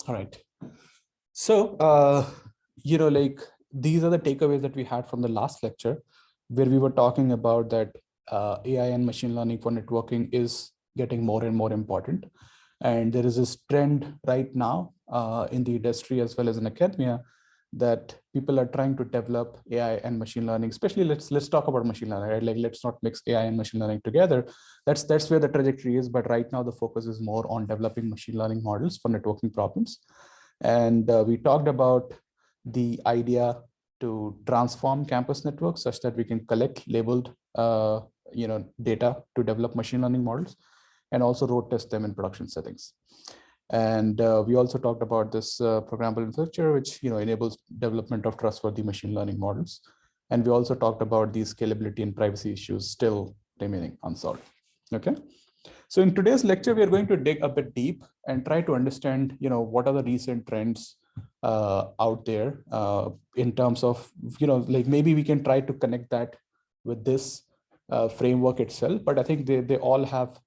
All right. So, like these are the takeaways that we had from the last lecture, where we were talking about that AI and machine learning for networking is getting more and more important. And there is this trend right now in the industry as well as in academia that people are trying to develop AI and machine learning. Especially, let's talk about machine learning, right? Like, let's not mix AI and machine learning together. That's where the trajectory is. But right now, the focus is more on developing machine learning models for networking problems. And we talked about the idea to transform campus networks such that we can collect labeled data to develop machine learning models and also road test them in production settings. And we also talked about this programmable infrastructure, which enables development of trustworthy machine learning models. And we also talked about the scalability and privacy issues still remaining unsolved. Okay. So in today's lecture, we are going to dig a bit deep and try to understand, what are the recent trends out there in terms of, like maybe we can try to connect that with this framework itself. But I think they all have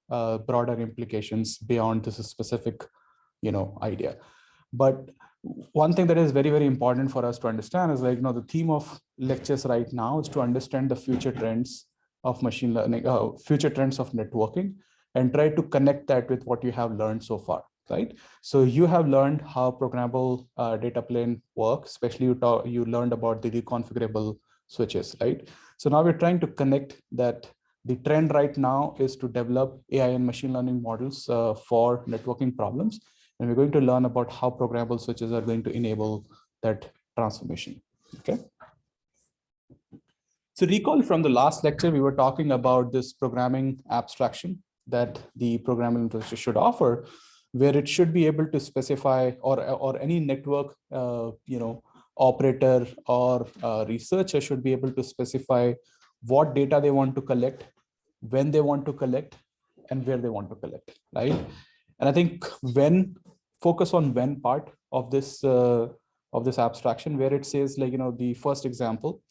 broader implications beyond this specific, idea. But one thing that is very, very important for us to understand is like, the theme of lectures right now is to understand the future trends of machine learning, future trends of networking, and try to connect that with what you have learned so far, right? So you have learned how programmable data plane works, especially you learned about the reconfigurable switches, right? So now we're trying to connect that the trend right now is to develop AI and machine learning models for networking problems. And we're going to learn about how programmable switches are going to enable that transformation, okay? So recall from the last lecture, we were talking about this programming abstraction that the programming infrastructure should offer, where it should be able to specify, or any network operator or researcher should be able to specify what data they want to collect, when they want to collect, and where they want to collect, right? And I think focus on when part of this abstraction, where it says, like, the first example,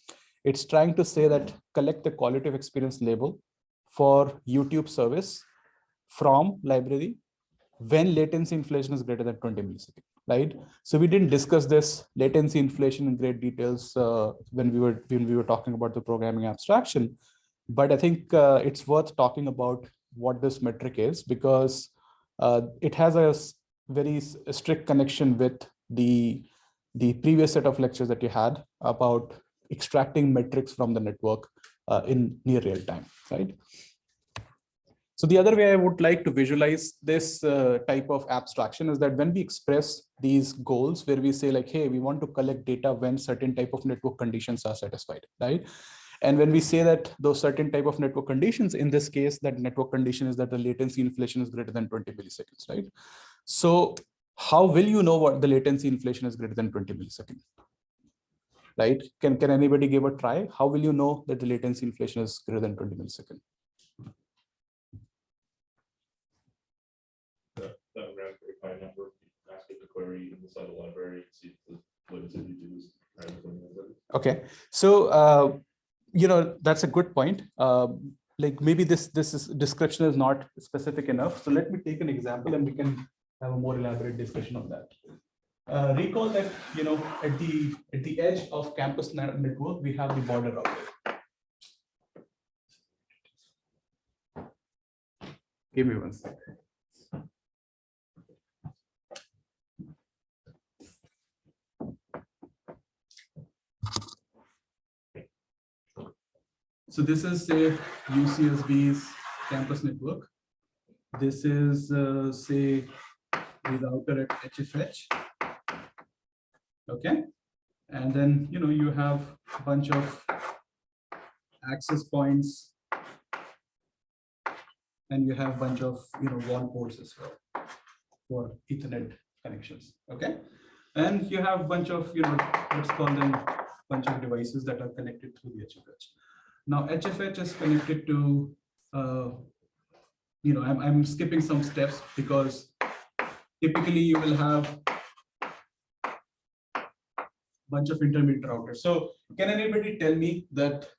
it's trying to say that collect the quality of experience label for YouTube service from library when latency inflation is greater than 20 milliseconds, right? So we didn't discuss this latency inflation in great details when we were talking about the programming abstraction, but I think it's worth talking about what this metric is, because it has a very strict connection with the previous set of lectures that you had about extracting metrics from the network in near real time, right? So the other way I would like to visualize this type of abstraction is that when we express these goals, where we say like, hey, we want to collect data when certain type of network conditions are satisfied, right? And when we say that those certain type of network conditions, in this case, that network condition is that the latency inflation is greater than 20 milliseconds, right? So how will you know what the latency inflation is greater than 20 milliseconds? Right? Can anybody give a try? How will you know that the latency inflation is greater than 20 milliseconds? That Raspberry Pi network, ask it to query inside the library, see if the latency reduced. Okay, so that's a good point. Like maybe this description is not specific enough. So let me take an example and we can have a more elaborate discussion of that. Recall that at the edge of campus network we have the border router. Give me one second. So this is say UCSB's campus network. This is say the router at HFH. Okay, and then you have a bunch of access points, and you have a bunch of WAN ports as well for Ethernet connections. Okay, and you have a bunch of let's call them bunch of devices that are connected through the HFH. Now HFH is connected to I'm skipping some steps because typically you will have bunch of intermediate routers. So can anybody tell me that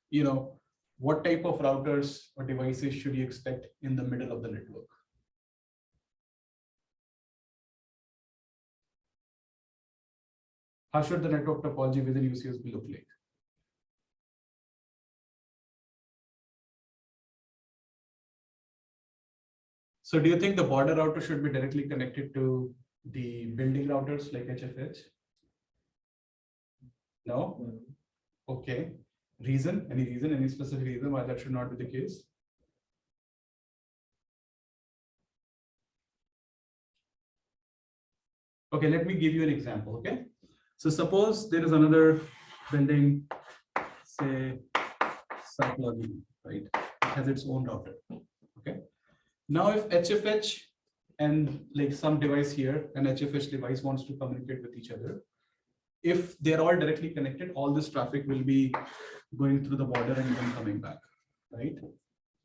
what type of routers or devices should you expect in the middle of the network? how should the network topology within UCSB look like? So do you think the border router should be directly connected to the building routers like HFH? No? Okay. Reason? Any reason? Any specific reason why that should not be the case? Okay, let me give you an example, okay? So suppose there is another building, say, psychology, right? It has its own router, okay? Now if HFH and like some device here, an HFH device wants to communicate with each other, if they're all directly connected, all this traffic will be going through the border and then coming back, right?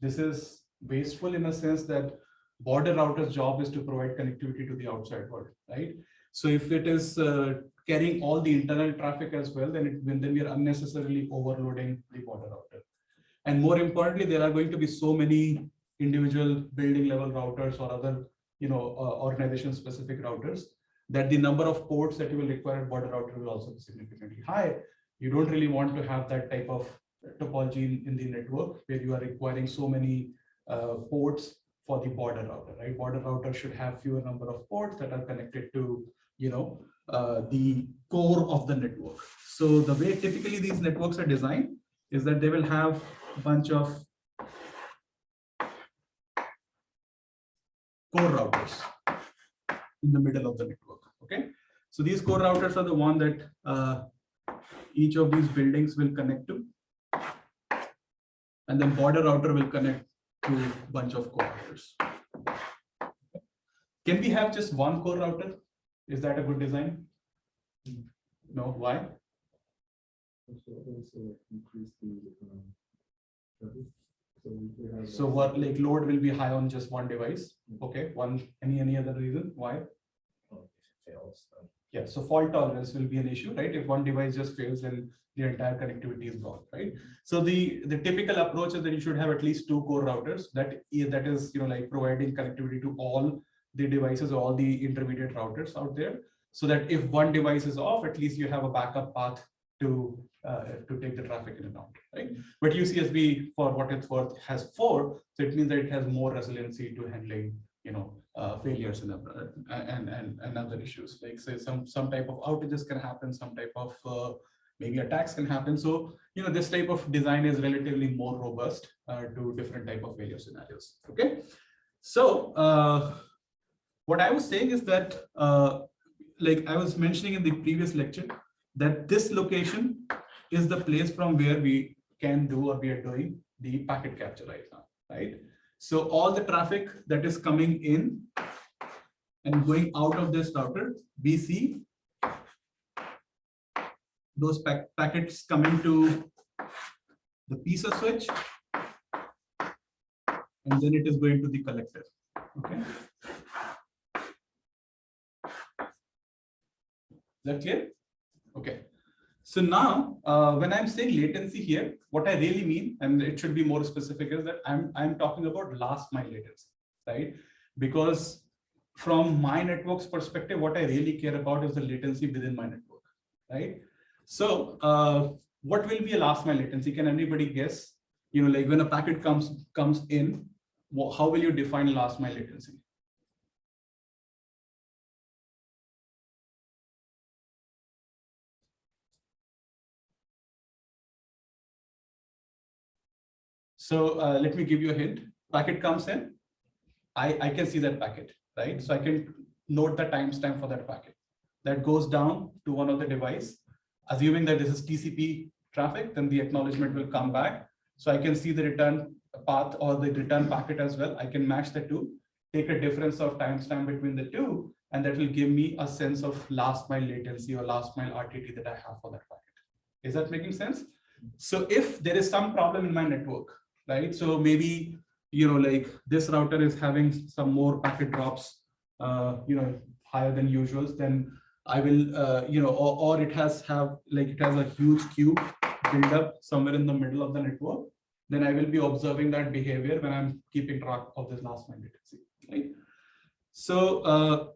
This is wasteful in a sense that border router's job is to provide connectivity to the outside world, right? So if it is carrying all the internal traffic as well, then we are unnecessarily overloading the border router. And more importantly, there are going to be so many individual building level routers or other, organization specific routers that the number of ports that you will require at border router will also be significantly high. You don't really want to have that type of topology in the network where you are requiring so many ports for the border router, right? Border router should have fewer number of ports that are connected to, the core of the network. So the way typically these networks are designed is that they will have a bunch of core routers in the middle of the network, okay? So these core routers are the one that each of these buildings will connect to. And then border router will connect to a bunch of core routers. Can we have just one core router? Is that a good design? No, why? So what like load will be high on just one device? Okay, any other reason why? Yeah, so fault tolerance will be an issue, right? If one device just fails, then the entire connectivity is gone, right? So the typical approach is that you should have at least two core routers that is like providing connectivity to all the devices, all the intermediate routers out there, so that if one device is off, at least you have a backup path to take the traffic in and out, right? But UCSB, for what it's worth, has 4, so it means that it has more resiliency to handling failures and other issues. Like say some type of outages can happen, some type of maybe attacks can happen. So this type of design is relatively more robust to different type of failure scenarios. Okay, so what I was saying is that like I was mentioning in the previous lecture, that this location is the place from where we can do or we are doing the packet capture right now, right? So all the traffic that is coming in and going out of this router, we see those packets coming to the pizza switch, and then it is going to the collector. Okay. Is that clear? Okay. So now, when I'm saying latency here, what I really mean, and it should be more specific, is that I'm talking about last mile latency, right? Because from my network's perspective, what I really care about is the latency within my network, right? So what will be a last mile latency? Can anybody guess? Like when a packet comes in, how will you define last mile latency? So let me give you a hint. Packet comes in, I can see that packet, right? So I can note the timestamp for that packet. That goes down to one of the device. Assuming that this is TCP traffic, then the acknowledgement will come back. So I can see the return path or the return packet as well. I can match the two, take a difference of timestamp between the two, and that will give me a sense of last mile latency or last mile RTT that I have for that packet. Is that making sense? So if there is some problem in my network, right? So maybe, like this router is having some more packet drops, higher than usual, then I will, or it has a huge queue build up somewhere in the middle of the network, then I will be observing that behavior when I'm keeping track of this last mile latency, right? So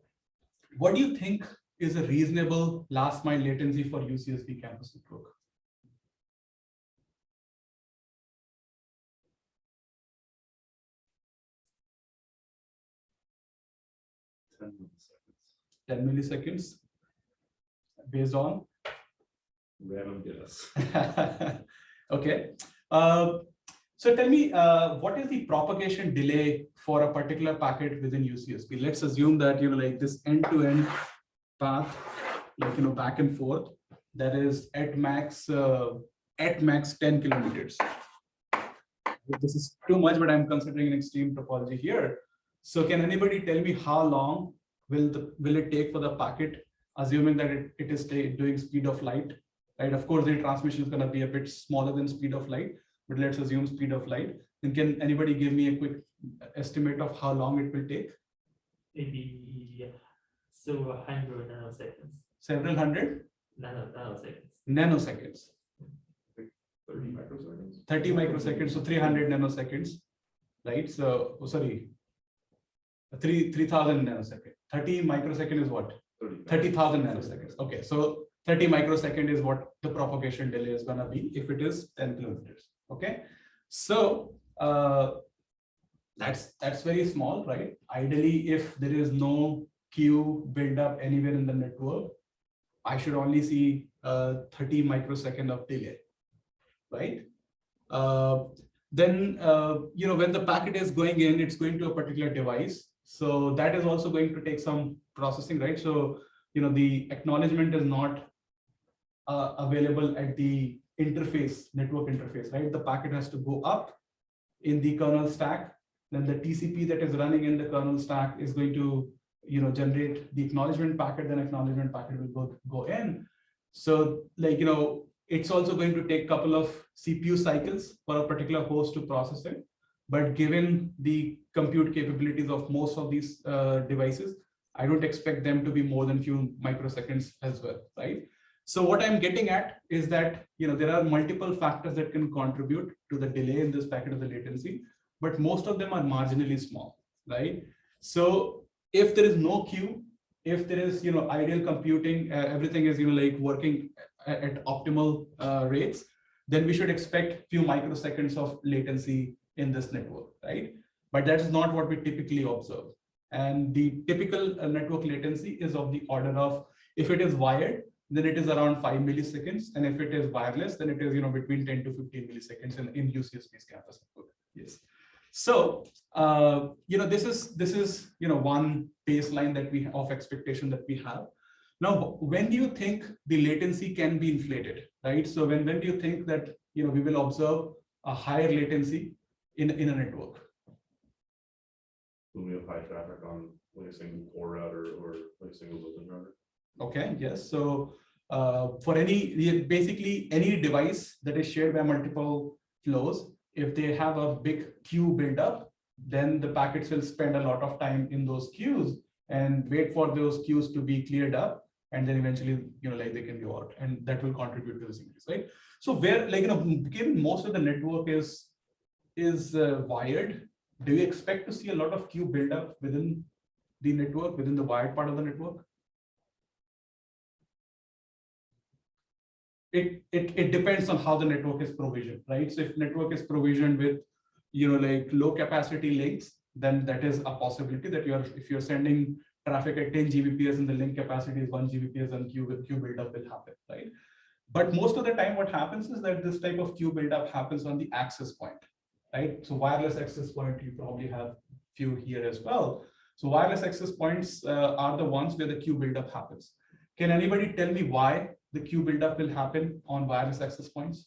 what do you think is a reasonable last mile latency for UCSB campus network? milliseconds. 10 milliseconds based on? Random guess. Okay. So tell me, what is the propagation delay for a particular packet within UCSB? Let's assume that, like this end-to-end path, like, back and forth, that is at max 10 kilometers. This is too much, but I'm considering an extreme topology here. So can anybody tell me how long will it take for the packet, assuming that it is doing speed of light, right? Of course, the transmission is going to be a bit smaller than speed of light, but let's assume speed of light. And can anybody give me a quick estimate of how long it will take? Maybe several hundred nanoseconds. Several hundred Nanoseconds. nanoseconds. 30 microseconds. 30 microseconds, so 300 nanoseconds, right? So, 3,000 nanoseconds. 30 microsecond is what? 30,000 nanoseconds. Okay, so 30 microsecond is what the propagation delay is going to be if it is 10 kilometers. Okay, so that's very small, right? Ideally, if there is no queue build up anywhere in the network, I should only see 30 microsecond of delay, right? Then when the packet is going in, it's going to a particular device. So that is also going to take some processing, right? So the acknowledgement is not available at the interface, network interface, right? The packet has to go up in the kernel stack. Then the TCP that is running in the kernel stack is going to generate the acknowledgement packet. Then acknowledgement packet will go in. So it's also going to take a couple of CPU cycles for a particular host to process it. But given the compute capabilities of most of these devices, I don't expect them to be more than few microseconds as well, right? So what I'm getting at is that there are multiple factors that can contribute to the delay in this packet of the latency, but most of them are marginally small, right? So if there is no queue, if there is ideal computing, everything is working at optimal rates, then we should expect few microseconds of latency in this network, right? But that is not what we typically observe. And the typical network latency is of the order of, if it is wired, then it is around 5 milliseconds. And if it is wireless, then it is between 10 to 15 milliseconds in UCSB's campus network. Yes. So this is one baseline that we of expectation that we have. Now, when do you think the latency can be inflated, right? So when do you think that we will observe a higher latency in a network? When we have high traffic on like a single core router or like a single building router. Okay, yes. So for basically any device that is shared by multiple flows, if they have a big queue buildup, then the packets will spend a lot of time in those queues and wait for those queues to be cleared up, and then eventually they can go out, and that will contribute to this increase, right? So where given most of the network is wired, do you expect to see a lot of queue buildup within the network, within the wired part of the network? It depends on how the network is provisioned, right? So if network is provisioned with low capacity links, then that is a possibility that if you're sending traffic at 10 Gbps and the link capacity is 1 Gbps, and queue buildup will happen, right? But most of the time what happens is that this type of queue buildup happens on the access point, right? So wireless access point, you probably have few here as well. So wireless access points are the ones where the queue buildup happens. Can anybody tell me why the queue buildup will happen on wireless access points?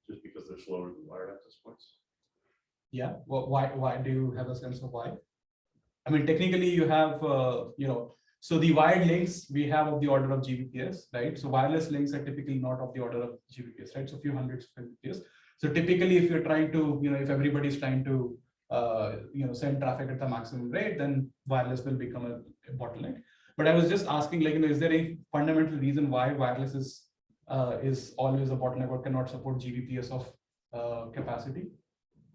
Just because they're slower than wired access points. Yeah, well, why do you have a sense of why? I mean, technically you have, so the wired links we have of the order of Gbps, right? So wireless links are typically not of the order of Gbps, right? So a few hundreds of Mbps. So typically if you're trying to, if everybody's trying to, send traffic at the maximum rate, then wireless will become a bottleneck. But I was just asking, is there a fundamental reason why wireless is always a bottleneck or cannot support Gbps of capacity?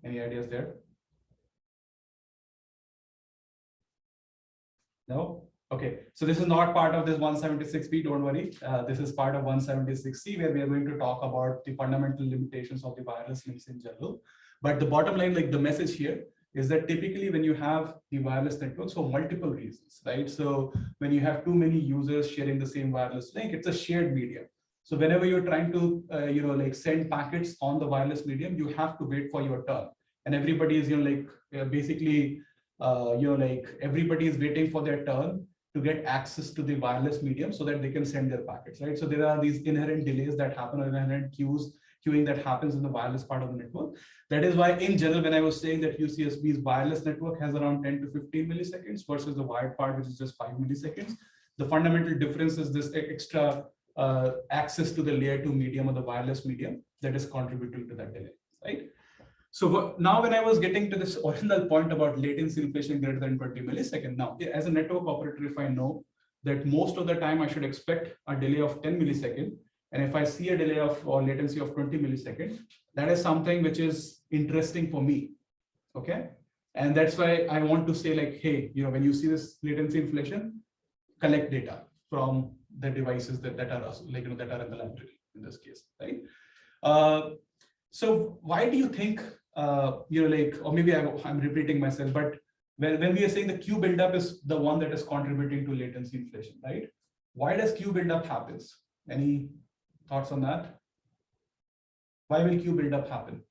Any ideas there? No? Okay, so this is not part of this 176B, don't worry. This is part of 176C, where we are going to talk about the fundamental limitations of the wireless links in general. But the bottom line, like the message here, is that typically when you have the wireless networks for multiple reasons, right? So when you have too many users sharing the same wireless link, it's a shared medium. So whenever you're trying to, like send packets on the wireless medium, you have to wait for your turn. And everybody is, basically, like everybody is waiting for their turn to get access to the wireless medium so that they can send their packets, right? So there are these inherent delays that happen, or inherent queuing that happens in the wireless part of the network. That is why in general, when I was saying that UCSB's wireless network has around 10 to 15 milliseconds versus the wired part, which is just 5 milliseconds, the fundamental difference is this extra access to the layer 2 medium or the wireless medium that is contributing to that delay, right? So now when I was getting to this original point about latency inflation greater than 20 milliseconds, now as a network operator, if I know that most of the time I should expect a delay of 10 milliseconds, and if I see a delay of or latency of 20 milliseconds, that is something which is interesting for me, okay? And that's why I want to say like, hey, when you see this latency inflation, collect data from the devices that are like, that are in the library in this case, right? So why do you think, like, or maybe I'm repeating myself, but when we are saying the queue buildup is the one that is contributing to latency inflation, right? Why does queue buildup happens? Any thoughts on that? Why will queue buildup happen?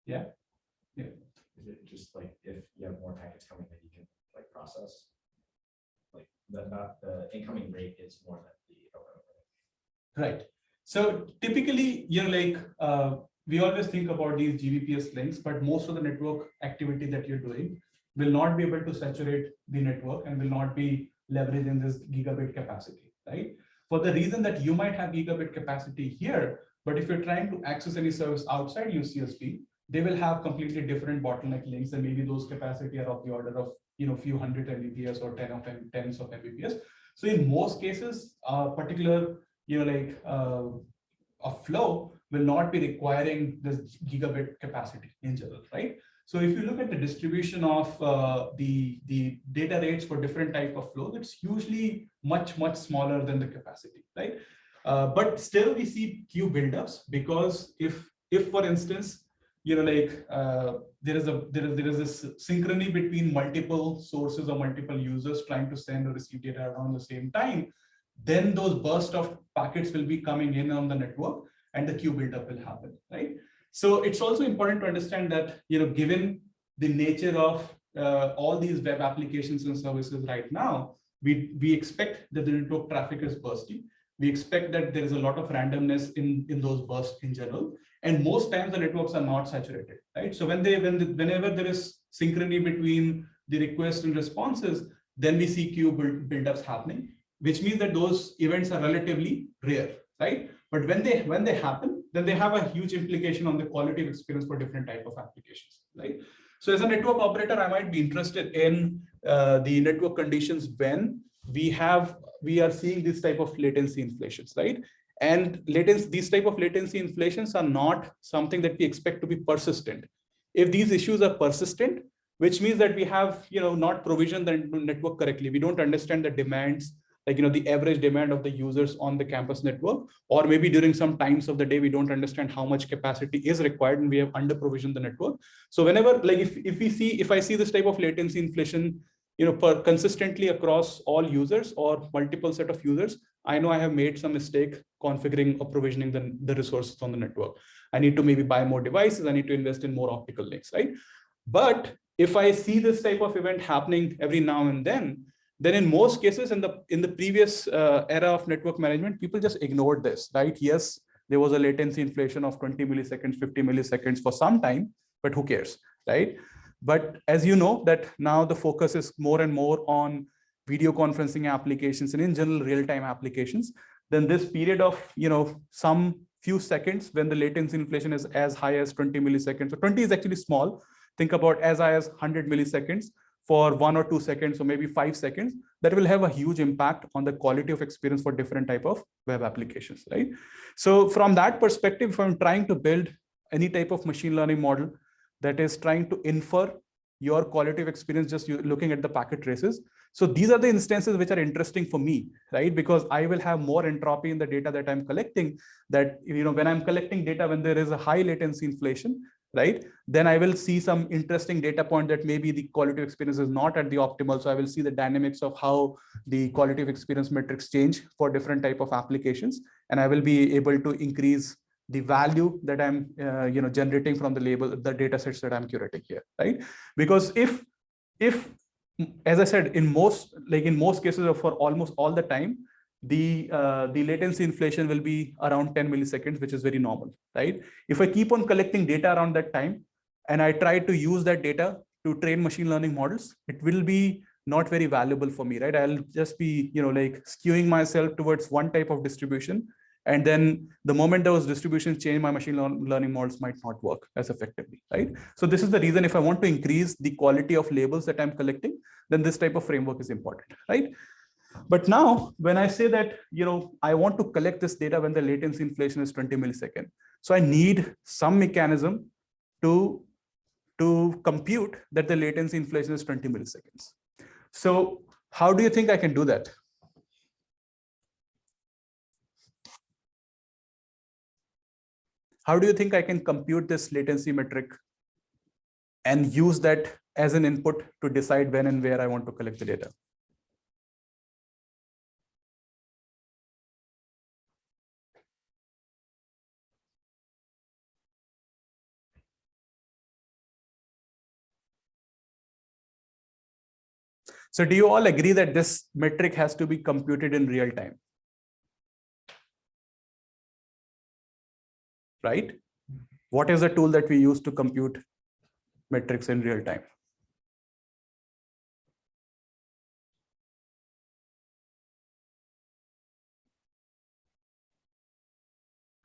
Yeah. Yeah. Is it just like if you have more packets coming that you can like process? Like the incoming rate is more than the outgoing rate. Right. So typically, we always think about these GBPS links, but most of the network activity that you're doing will not be able to saturate the network and will not be leveraging this gigabit capacity, right? For the reason that you might have gigabit capacity here, but if you're trying to access any service outside UCSB, they will have completely different bottleneck links, and maybe those capacity are of the order of few hundred Mbps or tens of Mbps. So in most cases, particular a flow will not be requiring this gigabit capacity in general, right? So if you look at the distribution of the data rates for different type of flows, it's usually much smaller than the capacity, right? But still we see queue buildups, because if for instance, there is this synchrony between multiple sources or multiple users trying to send or receive data around the same time, then those bursts of packets will be coming in on the network and the queue buildup will happen, right? So it's also important to understand that, given the nature of all these web applications and services right now, we expect that the network traffic is bursty. We expect that there is a lot of randomness in those bursts in general. And most times the networks are not saturated, right? So whenever there is synchrony between the requests and responses, then we see queue buildups happening, which means that those events are relatively rare, right? But when they happen, then they have a huge implication on the quality of experience for different type of applications, right? So as a network operator, I might be interested in the network conditions when we are seeing this type of latency inflations, right? And these type of latency inflations are not something that we expect to be persistent. If these issues are persistent, which means that we have not provisioned the network correctly, we don't understand the demands, like the average demand of the users on the campus network, or maybe during some times of the day we don't understand how much capacity is required and we have under provisioned the network. So whenever, like if I see this type of latency inflation consistently across all users or multiple set of users, I know I have made some mistake configuring or provisioning the resources on the network. I need to maybe buy more devices, I need to invest in more optical links, right? But if I see this type of event happening every now and then in most cases in the previous era of network management, people just ignored this, right? Yes, there was a latency inflation of 20 milliseconds, 50 milliseconds for some time, but who cares, right? But as you know, that now the focus is more and more on video conferencing applications and in general real-time applications. Then this period of some few seconds when the latency inflation is as high as 20 milliseconds, so 20 is actually small. Think about as high as 100 milliseconds for 1 or 2 seconds, or maybe 5 seconds, that will have a huge impact on the quality of experience for different type of web applications, right? So from that perspective, if I'm trying to build any type of machine learning model that is trying to infer your quality of experience just looking at the packet traces. So these are the instances which are interesting for me, right? Because I will have more entropy in the data that I'm collecting, that, when I'm collecting data, when there is a high latency inflation, right? Then I will see some interesting data point that maybe the quality of experience is not at the optimal. So I will see the dynamics of how the quality of experience metrics change for different type of applications. And I will be able to increase the value that I'm generating from the data sets that I'm curating here, right? Because if as I said, in most cases, or for almost all the time, the latency inflation will be around 10 milliseconds, which is very normal, right? If I keep on collecting data around that time, and I try to use that data to train machine learning models, it will be not very valuable for me, right? I'll just be, skewing myself towards one type of distribution. And then the moment those distributions change, my machine learning models might not work as effectively, right? So this is the reason, if I want to increase the quality of labels that I'm collecting, then this type of framework is important, right? But now, when I say that, I want to collect this data when the latency inflation is 20 milliseconds. So I need some mechanism to compute that the latency inflation is 20 milliseconds. So how do you think I can do that? How do you think I can compute this latency metric and use that as an input to decide when and where I want to collect the data? So do you all agree that this metric has to be computed in real time? Right? What is the tool that we use to compute metrics in real time?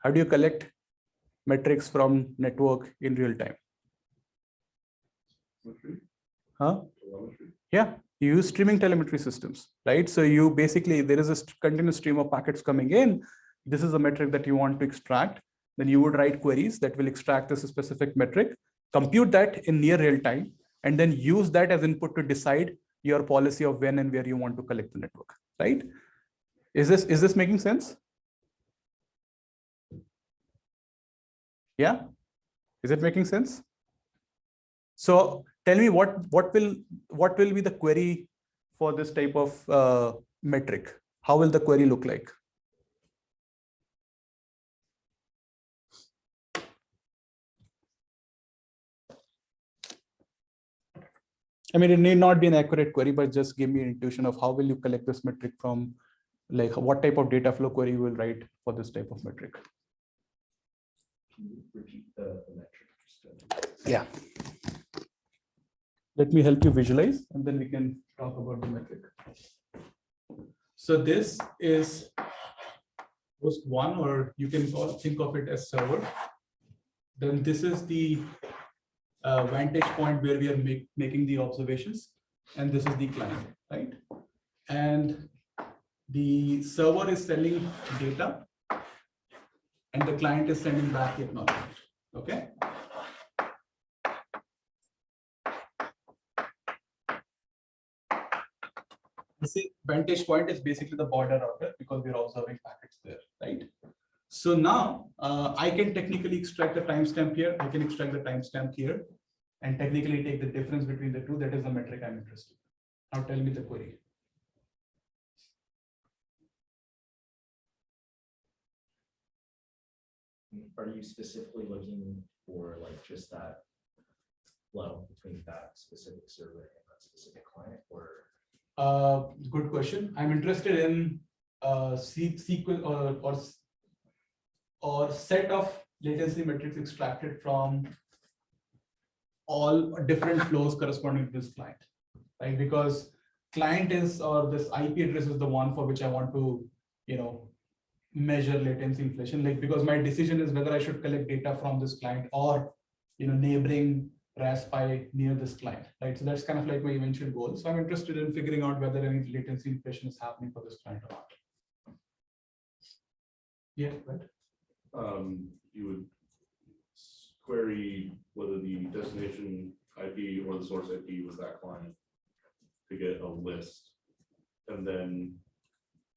How do you collect metrics from network in real time? Huh? Yeah, you use streaming telemetry systems, right? So you basically, there is a continuous stream of packets coming in. This is a metric that you want to extract. Then you would write queries that will extract this specific metric, compute that in near real time, and then use that as input to decide your policy of when and where you want to collect the network, right? Is this making sense? Yeah, is it making sense? So tell me what will be the query for this type of metric? How will the query look like? I mean, it need not be an accurate query, but just give me an intuition of how will you collect this metric from, like, what type of data flow query you will write for this type of metric. Can you repeat the metric? Yeah. Let me help you visualize, and then we can talk about the metric. So this is host 1, or you can think of it as server. Then this is the vantage point where we are making the observations, and this is the client, right? And the server is sending data, and the client is sending back the acknowledgement. Okay. This vantage point is basically the border router, because we're observing packets there, right? So now I can technically extract the timestamp here. I can extract the timestamp here, and technically take the difference between the two. That is the metric I'm interested in. Now tell me the query. Are you specifically looking for like just that flow between that specific server and that specific client, or? Good question. I'm interested in sequence or set of latency metrics extracted from all different flows corresponding to this client, right? Because client is, or this IP address is the one for which I want to, measure latency inflation, like, because my decision is whether I should collect data from this client or, neighboring Raspberry near this client, right? So that's kind of like my eventual goal. So I'm interested in figuring out whether any latency inflation is happening for this client or not. Yeah, right. You would query whether the destination IP or the source IP was that client to get a list. And then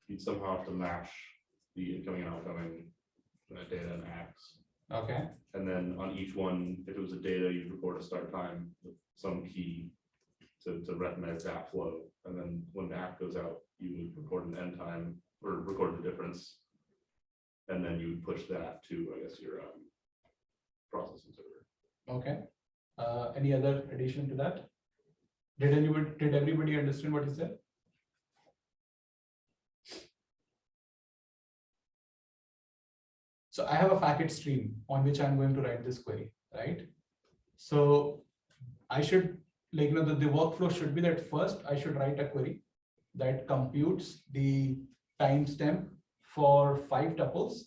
you'd somehow have to match the incoming and outgoing data and acts. Okay. And then on each one, if it was a data, you'd record a start time with some key to recognize that flow. And then when the app goes out, you would record an end time or record the difference. And then you would push that to, I guess, your processing server. Okay. Any other addition to that? Did everybody understand what he said? So I have a packet stream on which I'm going to write this query, right? So I should, like, you know, the workflow should be that first I should write a query that computes the timestamp for 5 tuples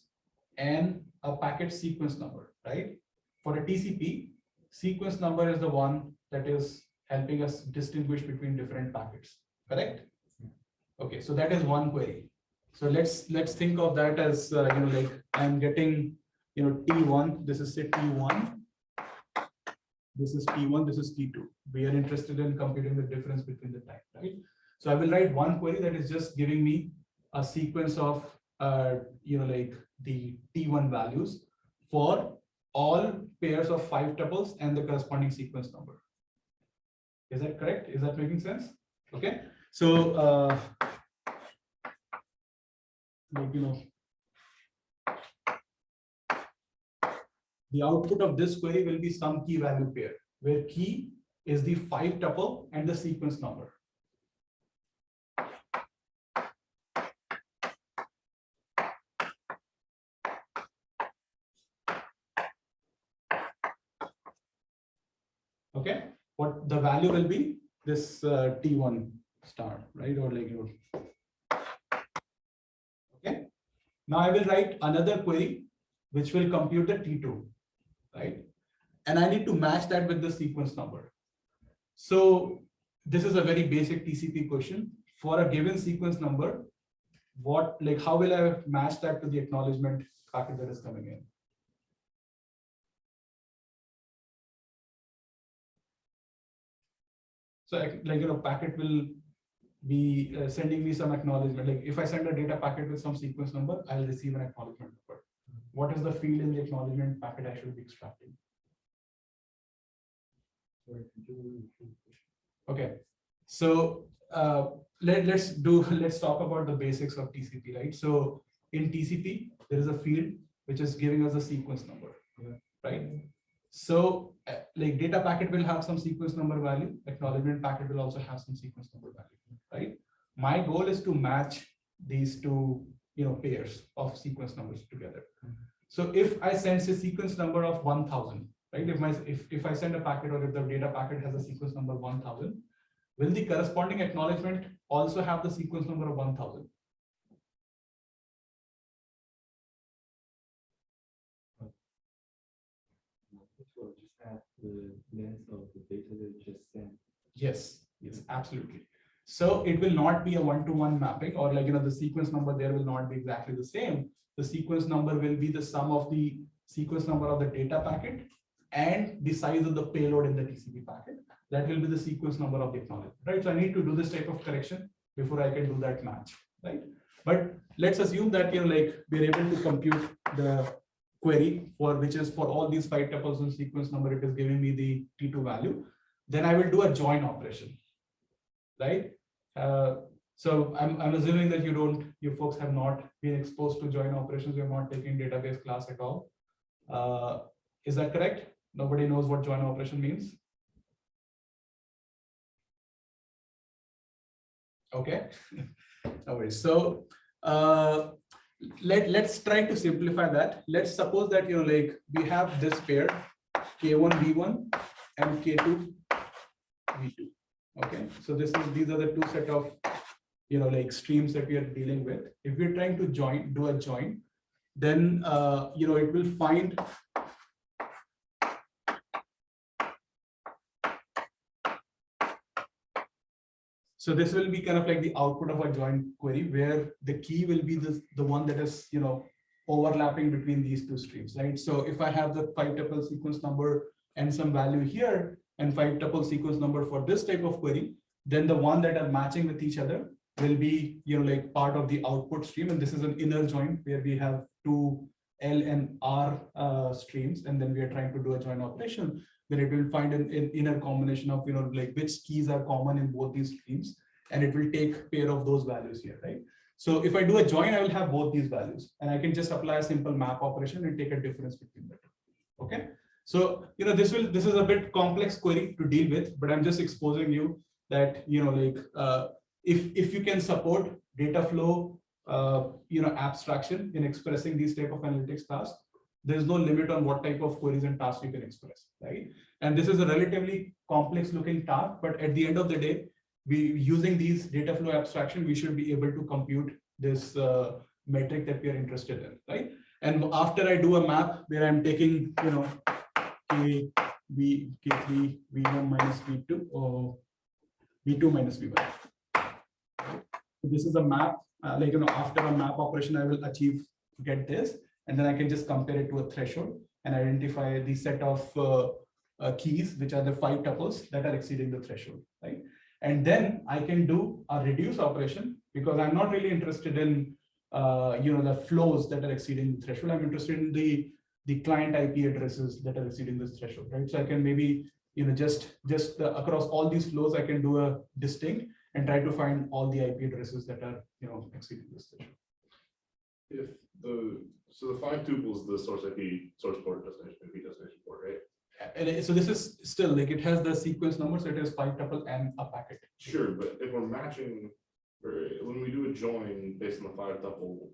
and a packet sequence number, right? For a TCP, sequence number is the one that is helping us distinguish between different packets, correct? Okay, so that is one query. So let's think of that as you know, like I'm getting, you know, T1. This is say T1. This is T1. This is T2. We are interested in computing the difference between the time, right? So I will write one query that is just giving me a sequence of you know, like the T1 values for all pairs of 5 tuples and the corresponding sequence number. Is that correct? Is that making sense? Okay. So like, you know, the output of this query will be some key value pair, where key is the 5 tuple and the sequence number. Okay, what the value will be this T1 star, right? Or like, you know. Okay, now I will write another query which will compute the T2, right? And I need to match that with the sequence number. So this is a very basic TCP question. For a given sequence number, what, like, how will I match that to the acknowledgement packet that is coming in? So like, you know, packet will be sending me some acknowledgement. Like if I send a data packet with some sequence number, I'll receive an acknowledgement number. What is the field in the acknowledgement packet I should be extracting? Okay, so let's talk about the basics of TCP, right? So in TCP, there is a field which is giving us a sequence number, right? So like data packet will have some sequence number value, acknowledgement packet will also have some sequence number value, right? My goal is to match these two, you know, pairs of sequence numbers together. So if I send a sequence number of 1000, right? If I send a packet, or if the data packet has a sequence number 1000, will the corresponding acknowledgement also have the sequence number of 1000? Just add the length of the data that you just sent. Yes, yes, absolutely. So it will not be a one-to-one mapping, or like, you know, the sequence number there will not be exactly the same. The sequence number will be the sum of the sequence number of the data packet and the size of the payload in the TCP packet. That will be the sequence number of the acknowledgement, right? So I need to do this type of correction before I can do that match, right? But let's assume that, you know, like we're able to compute the query for which is for all these 5 tuples and sequence number, it is giving me the T2 value. Then I will do a join operation, right? So I'm assuming that you folks have not been exposed to join operations. You're not taking database class at all. Is that correct? Nobody knows what join operation means. Okay. No worries. So let's try to simplify that. Let's suppose that, you know, like we have this pair K1 V1 and K2 V2. Okay, so these are the two set of, you know, like streams that we are dealing with. If we're trying to do a join, then you know, it will find So this will be kind of like the output of a join query where the key will be the one that is, overlapping between these two streams, right? So if I have the 5 tuple sequence number and some value here and 5 tuple sequence number for this type of query, then the one that are matching with each other will be, like part of the output stream. And this is an inner join where we have two L and R streams, and then we are trying to do a join operation. Then it will find an inner combination of, like which keys are common in both these streams, and it will take pair of those values here, right? So if I do a join, I will have both these values, and I can just apply a simple map operation and take a difference between the two. Okay. So, this is a bit complex query to deal with, but I'm just exposing you that, if you can support data flow, abstraction in expressing these type of analytics tasks, there's no limit on what type of queries and tasks you can express, right? And this is a relatively complex looking task, but at the end of the day, using these data flow abstraction, we should be able to compute this metric that we are interested in, right? And after I do a map where I'm taking, K3, V1 minus V2, or V2 minus V1. This is a map, after a map operation, I will get this, and then I can just compare it to a threshold and identify the set of keys, which are the 5 tuples that are exceeding the threshold, right? And then I can do a reduce operation because I'm not really interested in, the flows that are exceeding the threshold. I'm interested in the client IP addresses that are exceeding this threshold, right? So I can maybe, just across all these flows, I can do a distinct and try to find all the IP addresses that are, exceeding this threshold. So the 5 tuples, the source IP, source port, destination IP, destination port, right? And so this is still like it has the sequence number, so it is 5 tuple and a packet. Sure, but if we're matching, or when we do a join based on the 5 tuple,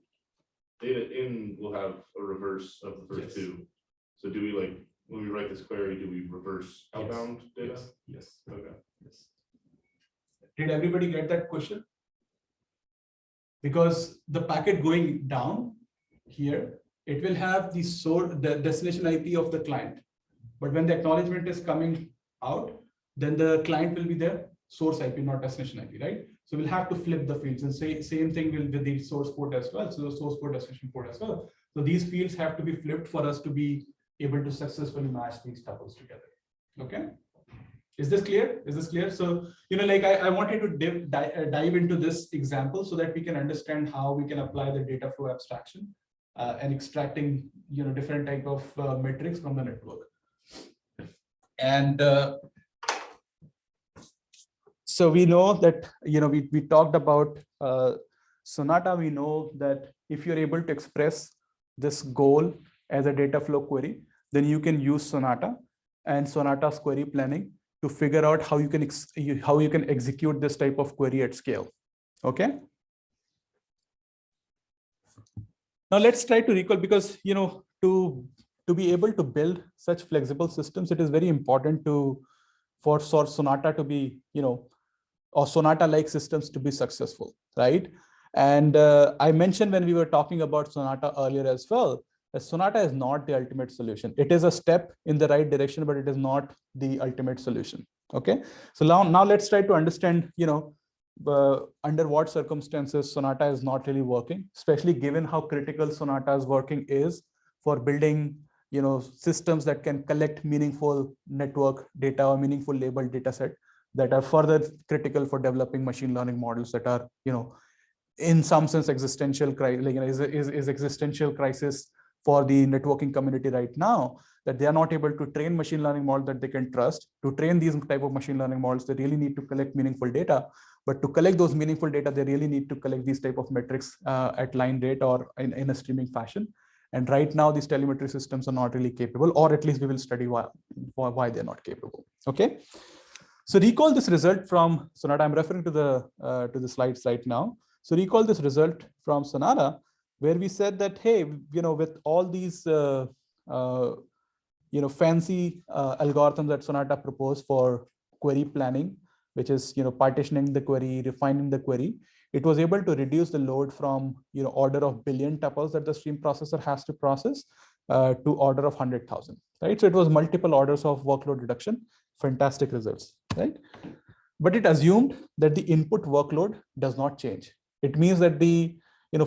data in will have a reverse of the first Yes. two. So do we when we write this query, do we reverse outbound data? Yes. Okay. Yes. Did everybody get that question? Because the packet going down here, it will have the source, the destination IP of the client. But when the acknowledgement is coming out, then the client will be the source IP, not destination IP, right? So we'll have to flip the fields and say same thing with the source port as well. So the source port, destination port as well. So these fields have to be flipped for us to be able to successfully match these tuples together. Okay. Is this clear? Is this clear? So, I wanted to dive into this example so that we can understand how we can apply the data flow abstraction and extracting, different type of metrics from the network. And so we know that, we talked about Sonata. We know that if you're able to express this goal as a data flow query, then you can use Sonata and Sonata's query planning to figure out how you can execute this type of query at scale. Okay. Now let's try to recall, because to be able to build such flexible systems, it is very important for Sonata to be, or Sonata-like systems to be successful, right? And I mentioned when we were talking about Sonata earlier as well, that Sonata is not the ultimate solution. It is a step in the right direction, but it is not the ultimate solution. Okay, so now let's try to understand, under what circumstances Sonata is not really working, especially given how critical Sonata's working is for building, systems that can collect meaningful network data or meaningful labeled data set that are further critical for developing machine learning models that are, in some sense existential crisis, is existential crisis for the networking community right now, that they are not able to train machine learning models that they can trust. To train these type of machine learning models, they really need to collect meaningful data. But to collect those meaningful data, they really need to collect these type of metrics at line rate or in a streaming fashion. And right now, these telemetry systems are not really capable, or at least we will study why they're not capable. Okay. So recall this result from Sonata. I'm referring to the slides right now. So recall this result from Sonata, where we said that, hey, with all these fancy algorithms that Sonata proposed for query planning, which is partitioning the query, refining the query, it was able to reduce the load from order of billion tuples that the stream processor has to process to order of 100,000, right? So it was multiple orders of workload reduction. Fantastic results, right? but it assumed that the input workload does not change. It means that the,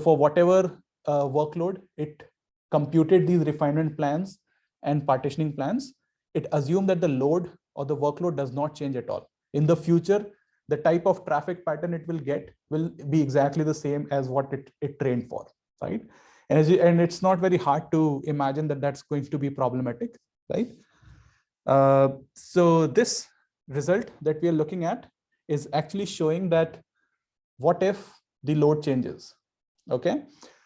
for whatever workload, it computed these refinement plans and partitioning plans. It assumed that the load or the workload does not change at all. In the future, the type of traffic pattern it will get will be exactly the same as what it trained for, right? And it's not very hard to imagine that that's going to be problematic, right? So this result that we are looking at is actually showing that what if the load changes, okay?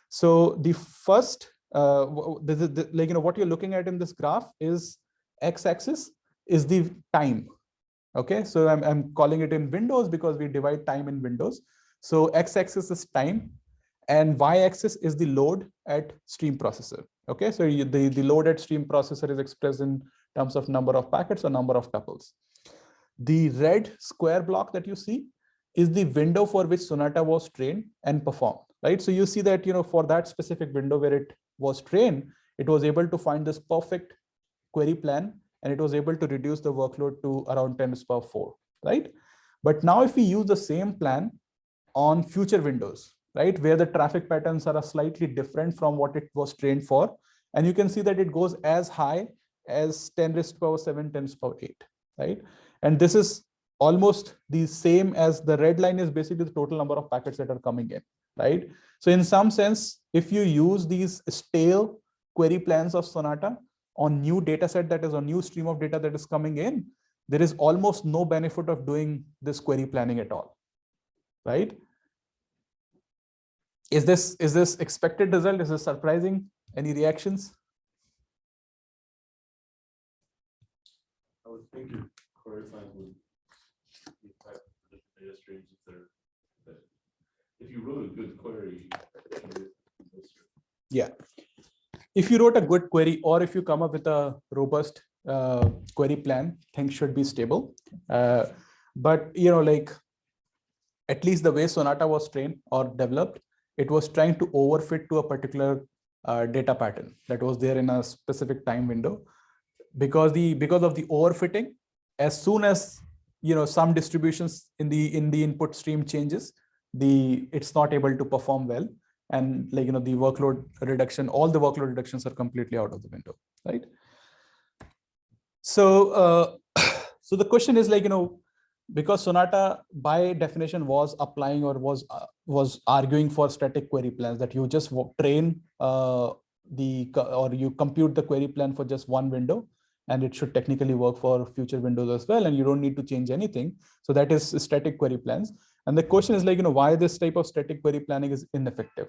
So the first, what you're looking at in this graph is x-axis is the time, okay? So I'm calling it in windows because we divide time in windows. So x-axis is time and y-axis is the load at stream processor, okay? So the load at stream processor is expressed in terms of number of packets or number of tuples. The red square block that you see is the window for which Sonata was trained and performed, right? So you see that, for that specific window where it was trained, it was able to find this perfect query plan, and it was able to reduce the workload to around 10 to the power 4, right? But now if we use the same plan on future windows, right, where the traffic patterns are slightly different from what it was trained for, and you can see that it goes as high as 10 to the power 7, 10 to the power 8, right? And this is almost the same as the red line is basically the total number of packets that are coming in, right? So in some sense, if you use these stale query plans of Sonata on new data set that is a new stream of data that is coming in, there is almost no benefit of doing this query planning at all, right? Is this expected result? Is this surprising? Any reactions? I would think your query plan would be type of different data streams if you wrote a good query. Yeah. If you wrote a good query or if you come up with a robust query plan, things should be stable. But, at least the way Sonata was trained or developed, it was trying to overfit to a particular data pattern that was there in a specific time window. Because of the overfitting, as soon as some distributions in the input stream changes, it's not able to perform well, and the workload reduction, all the workload reductions are completely out of the window, right? So so the question is because Sonata by definition was applying or was arguing for static query plans, that you just train or you compute the query plan for just one window, and it should technically work for future windows as well, and you don't need to change anything. So that is static query plans. And the question is why this type of static query planning is ineffective?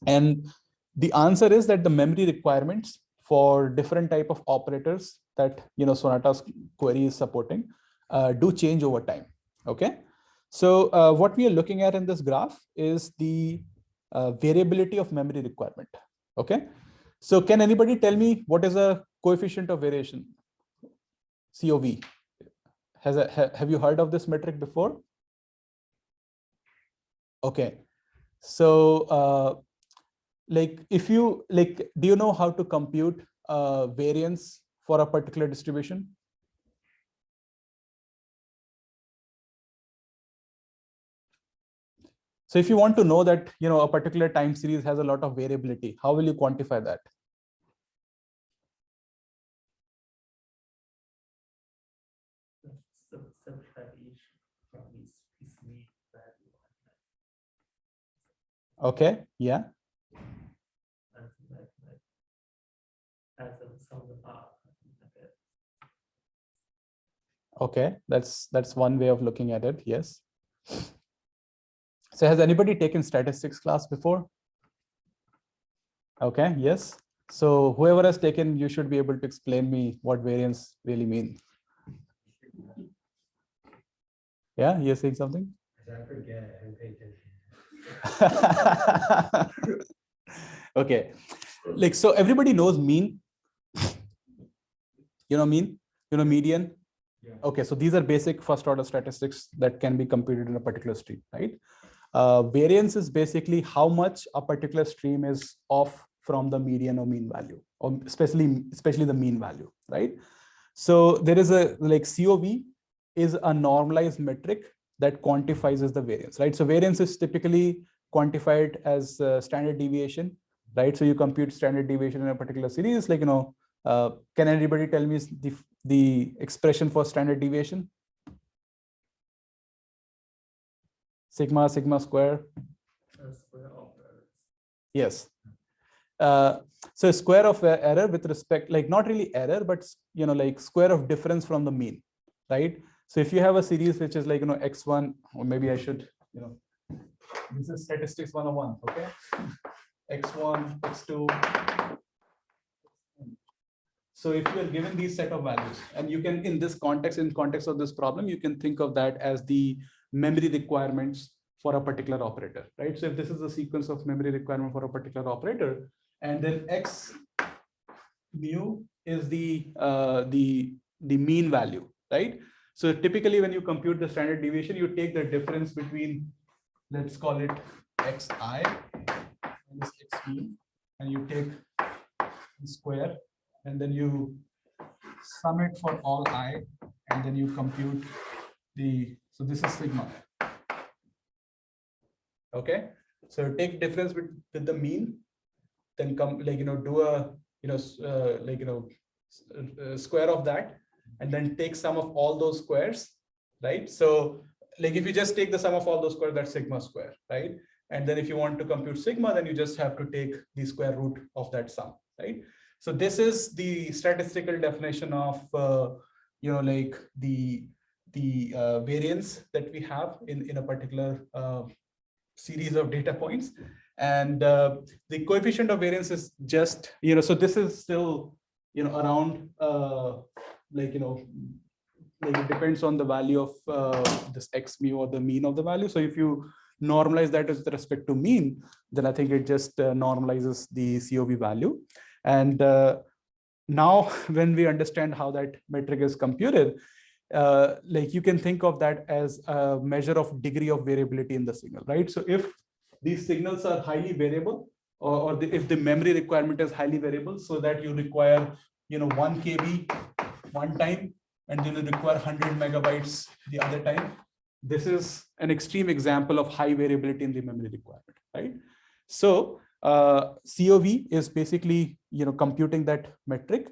And the answer is that the memory requirements for different type of operators that Sonata's query is supporting do change over time, okay? So what we are looking at in this graph is the variability of memory requirement, okay? So can anybody tell me what is a coefficient of variation, COV? Have you heard of this metric before? Okay, so if you do you know how to compute variance for a particular distribution? So if you want to know that a particular time series has a lot of variability, how will you quantify that? So simplify each from this mean value. Okay, yeah. And as a sum of the bar. Okay, that's one way of looking at it, yes. So has anybody taken statistics class before? Okay, yes. So whoever has taken, you should be able to explain me what variance really means. Yeah, you're saying something? I forget, I pay attention. Okay, so everybody knows mean. Mean, median. Yeah. Okay, so these are basic first order statistics that can be computed in a particular stream, right? Variance is basically how much a particular stream is off from the median or mean value, or especially the mean value, right? So there is a COV is a normalized metric that quantifies as the variance, right? So variance is typically quantified as standard deviation, right? So you compute standard deviation in a particular series, like, can anybody tell me the expression for standard deviation? Sigma square. Square of Yes. So square of error with respect, like not really error, but like square of difference from the mean, right? So if you have a series which is like, x1, or maybe I should, this is statistics 101, okay? x1, x2. So if you're given these set of values, and you can, in context of this problem, you can think of that as the memory requirements for a particular operator, right? So if this is the sequence of memory requirement for a particular operator, and then x mu is the mean value, right? So typically when you compute the standard deviation, you take the difference between, let's call it xi minus x mean, and you take square, and then you sum it for all I, and then you compute so this is sigma. Okay, so take difference with the mean, then come do a square of that, and then take sum of all those squares, right? So like if you just take the sum of all those squares, that's sigma square, right? And then if you want to compute sigma, then you just have to take the square root of that sum, right? So this is the statistical definition of like the variance that we have in a particular series of data points. And the coefficient of variance is just, so this is still, around like it depends on the value of this x mu, or the mean of the value. So if you normalize that with respect to mean, then I think it just normalizes the COV value. And now when we understand how that metric is computed, like you can think of that as a measure of degree of variability in the signal, right? So if these signals are highly variable, or if the memory requirement is highly variable, so that you require 1 KB one time, and then you require 100 megabytes the other time, this is an extreme example of high variability in the memory requirement, right? So COV is basically computing that metric,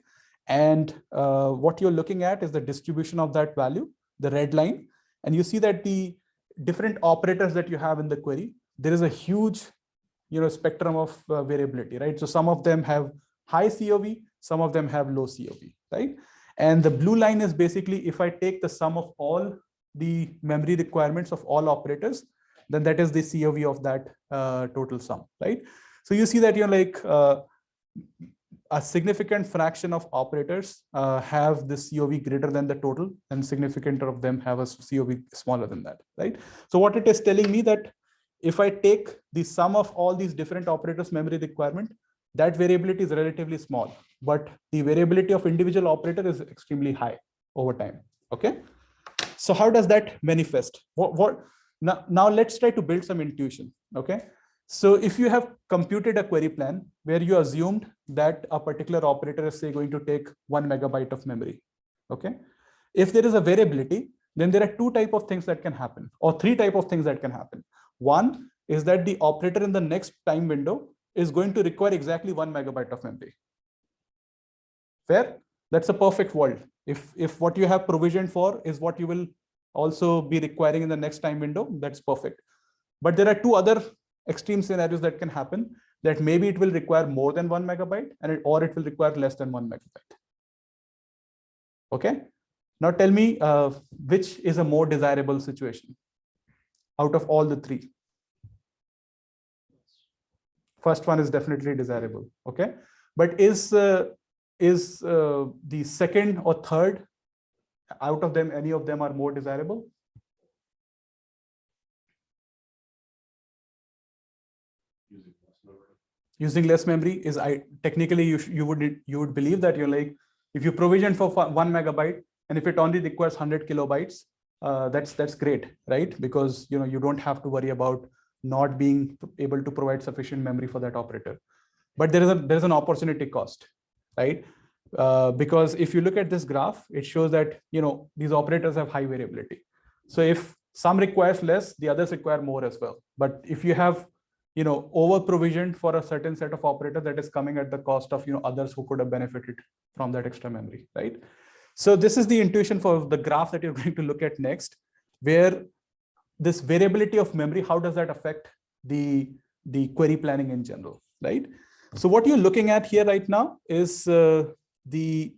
and what you're looking at is the distribution of that value, the red line, and you see that the different operators that you have in the query, there is a huge spectrum of variability, right? So some of them have high COV, some of them have low COV, right? And the blue line is basically, if I take the sum of all the memory requirements of all operators, then that is the COV of that total sum, right? So you see that a significant fraction of operators have this COV greater than the total, and significant of them have a COV smaller than that, right? So what it is telling me that if I take the sum of all these different operators memory requirement, that variability is relatively small, but the variability of individual operator is extremely high over time. Okay, so how does that manifest? Now let's try to build some intuition. Okay, so if you have computed a query plan where you assumed that a particular operator is, say, going to take 1 megabyte of memory. Okay, if there is a variability, then there are two types of things that can happen, or three types of things that can happen. One is that the operator in the next time window is going to require exactly 1 megabyte of memory. Fair? That's a perfect world. If what you have provisioned for is what you will also be requiring in the next time window, that's perfect. But there are two other extreme scenarios that can happen, that maybe it will require more than 1 megabyte, or it will require less than 1 megabyte. Okay. Now tell me which is a more desirable situation out of all the three. First one is definitely desirable. Okay, but is the second or third out of them, any of them are more desirable? Using less memory is, technically you would believe that if you provision for 1 megabyte, and if it only requires 100 kilobytes, that's great, right? Because you don't have to worry about not being able to provide sufficient memory for that operator. But there is an opportunity cost, right? Because if you look at this graph, it shows that, these operators have high variability. So if some requires less, the others require more as well. But if you have, over provisioned for a certain set of operators, that is coming at the cost of, others who could have benefited from that extra memory, right? So this is the intuition for the graph that you're going to look at next, where this variability of memory, how does that affect the query planning in general, right? So what you're looking at here right now is so each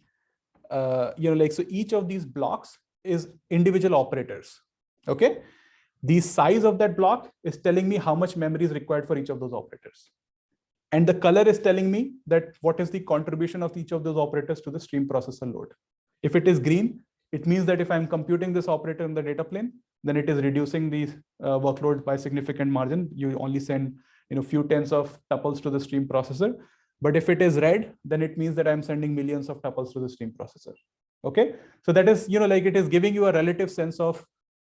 of these blocks is individual operators, okay? The size of that block is telling me how much memory is required for each of those operators. And the color is telling me that what is the contribution of each of those operators to the stream processor load. If it is green, it means that if I'm computing this operator in the data plane, then it is reducing the workload by significant margin. You only send few tens of tuples to the stream processor. But if it is red, then it means that I'm sending millions of tuples to the stream processor. Okay, so that is, it is giving you a relative sense of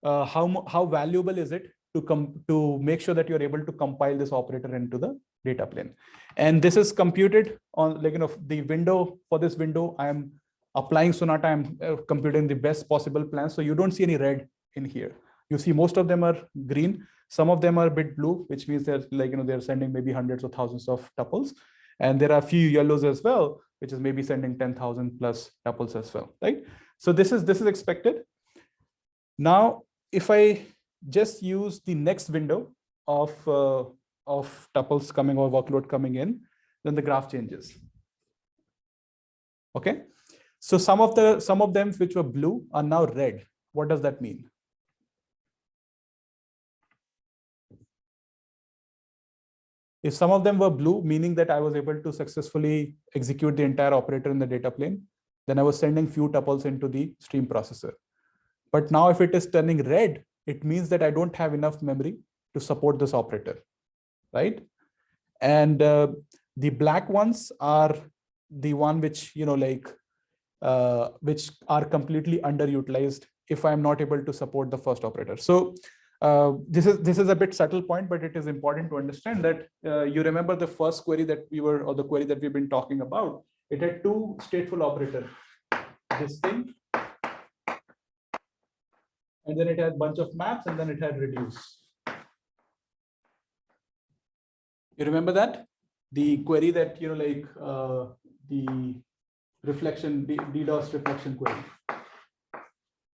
how valuable is it to make sure that you're able to compile this operator into the data plane. And this is computed on the window. For this window, I am applying Sonata. I'm computing the best possible plan. So you don't see any red in here. You see most of them are green. Some of them are a bit blue, which means they're they're sending maybe hundreds of thousands of tuples. And there are a few yellows as well, which is maybe sending 10,000 plus tuples as well, right? So this is expected. Now, if I just use the next window of tuples coming or workload coming in, then the graph changes. Okay, so some of them which were blue are now red. What does that mean? If some of them were blue, meaning that I was able to successfully execute the entire operator in the data plane, then I was sending few tuples into the stream processor. But now if it is turning red, it means that I don't have enough memory to support this operator, right? And the black ones are the one which, which are completely underutilized if I'm not able to support the first operator. So this is a bit subtle point, but it is important to understand that you remember the first query that the query that we've been talking about. It had two stateful operators, this thing, and then it had a bunch of maps, and then it had reduce. You remember that? The query that, the reflection, the DDoS reflection query,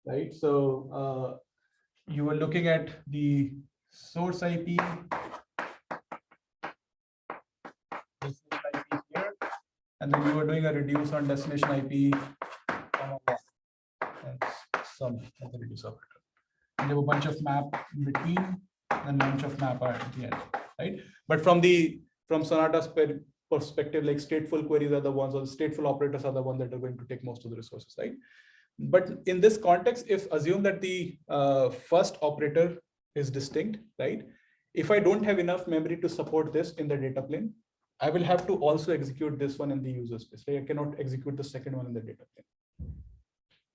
right? So you were looking at the source IP, this IP here, and then you were doing a reduce on destination IP, and some of the reduce operator. And there were a bunch of map in between, and a bunch of map at the end, right? But from Sonata's perspective, like stateful queries are the ones, or the stateful operators are the ones that are going to take most of the resources, right? But in this context, if assume that the first operator is distinct, right? If I don't have enough memory to support this in the data plane, I will have to also execute this one in the user space. Right? I cannot execute the second one in the data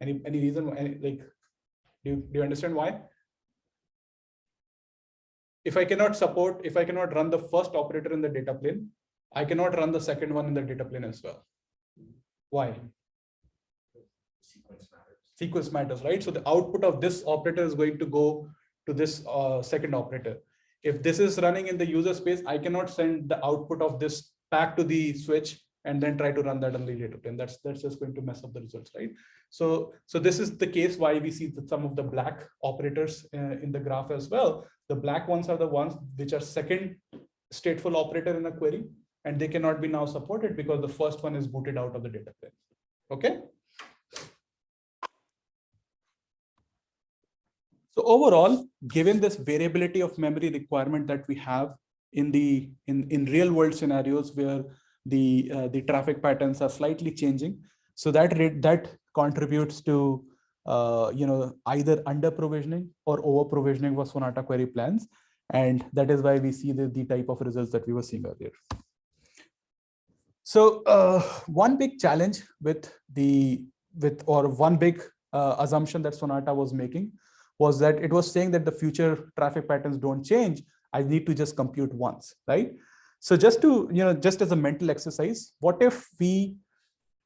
plane. Any reason? Do you understand why? If I cannot run the first operator in the data plane, I cannot run the second one in the data plane as well. Why? Sequence matters, right? So the output of this operator is going to go to this second operator. If this is running in the user space, I cannot send the output of this back to the switch and then try to run that on the data plane. That's just going to mess up the results, right? So this is the case why we see that some of the black operators in the graph as well. The black ones are the ones which are second stateful operator in a query, and they cannot be now supported because the first one is booted out of the data plane. Okay. So overall, given this variability of memory requirement that we have in real world scenarios where the traffic patterns are slightly changing, so that contributes to either under provisioning or over provisioning for Sonata query plans, and that is why we see the type of results that we were seeing earlier. So one big challenge one big assumption that Sonata was making was that it was saying that the future traffic patterns don't change. I need to just compute once, right? So just as a mental exercise, what if we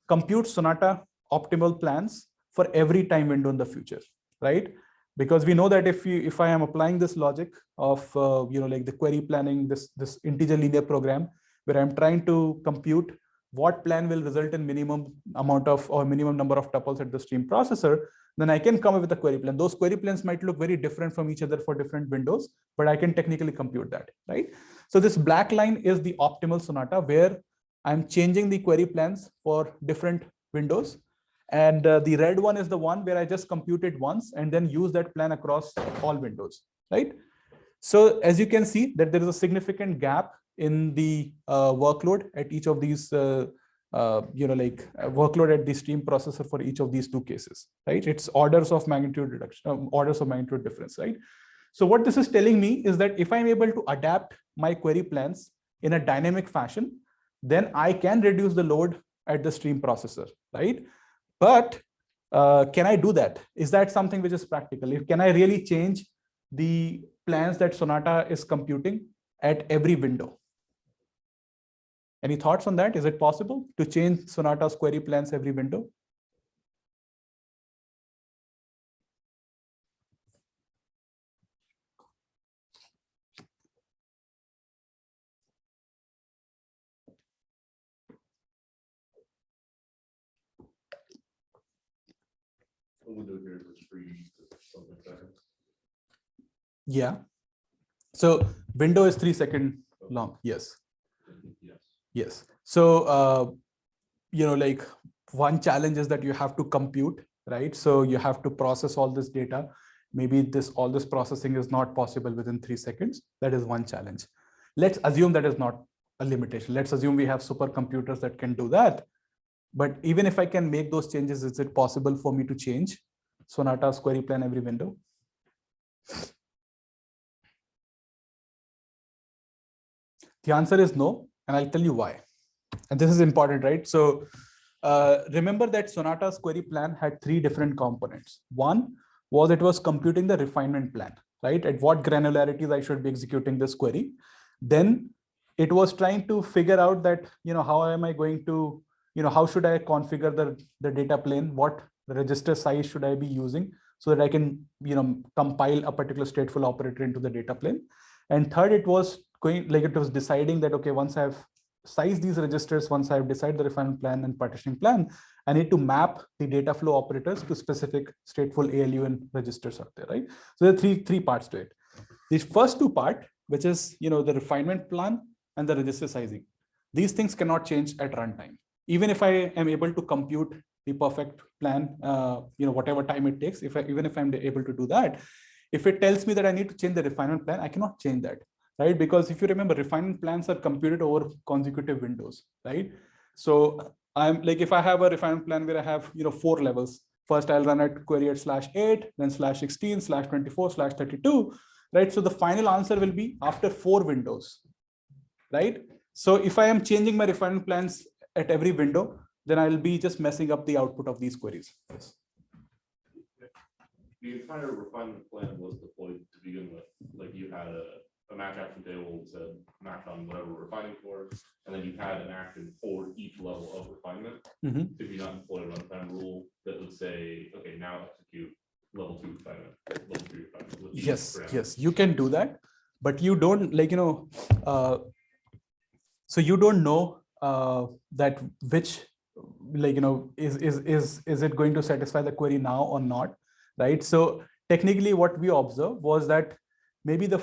compute Sonata optimal plans for every time window in the future, right? Because we know that if I am applying this logic of like the query planning, this integer linear program where I'm trying to compute what plan will result in minimum amount of or minimum number of tuples at the stream processor, then I can come up with a query plan. Those query plans might look very different from each other for different windows, but I can technically compute that, right? So this black line is the optimal Sonata where I'm changing the query plans for different windows. And the red one is the one where I just compute it once and then use that plan across all windows, right? So as you can see that there is a significant gap in the workload at each of these, workload at the stream processor for each of these two cases, right? It's orders of magnitude reduction, orders of magnitude difference, right? So what this is telling me is that if I'm able to adapt my query plans in a dynamic fashion, then I can reduce the load at the stream processor, right? But can I do that? Is that something which is practical? Can I really change the plans that Sonata is computing at every window? Any thoughts on that? Is it possible to change Sonata's query plans every window? A window here was free, something like that. Yeah. So window is 3 seconds long. Yes. Yes. Yes. So, like one challenge is that you have to compute, right? So you have to process all this data. Maybe all this processing is not possible within 3 seconds. That is one challenge. Let's assume that is not a limitation. Let's assume we have supercomputers that can do that. But even if I can make those changes, is it possible for me to change Sonata's query plan every window? The answer is no, and I'll tell you why. And this is important, right? So remember that Sonata's query plan had 3 different components. One was it was computing the refinement plan, right? At what granularities I should be executing this query. Then it was trying to figure out that, how am I going to, how should I configure the data plane? What register size should I be using so that I can, compile a particular stateful operator into the data plane. And third, it was deciding that, okay, once I've sized these registers, once I've decided the refinement plan and partitioning plan, I need to map the data flow operators to specific stateful ALU and registers out there, right? So there are three parts to it. The first 2 parts, which is, the refinement plan and the register sizing, these things cannot change at runtime. Even if I am able to compute the perfect plan, whatever time it takes, even if I'm able to do that, if it tells me that I need to change the refinement plan, I cannot change that, right? Because if you remember, refinement plans are computed over consecutive windows, right? So I'm like, if I have a refinement plan where I have 4 levels, first I'll run at query at /8, then /16, /24, /32, right? So the final answer will be after 4 windows, right? So if I am changing my refinement plans at every window, then I'll be just messing up the output of these queries. Yes. The entire refinement plan was deployed to begin with. Like you had a match action table that said match on whatever we're refining for, and then you had an action for each level of refinement. Did you not deploy a runtime rule that would say, okay, now execute level 2 refinement, level 3 refinement? with these Yes, parameters? yes, you can do that, but you don't so you don't know that which is it going to satisfy the query now or not, right? So technically what we observed was that maybe the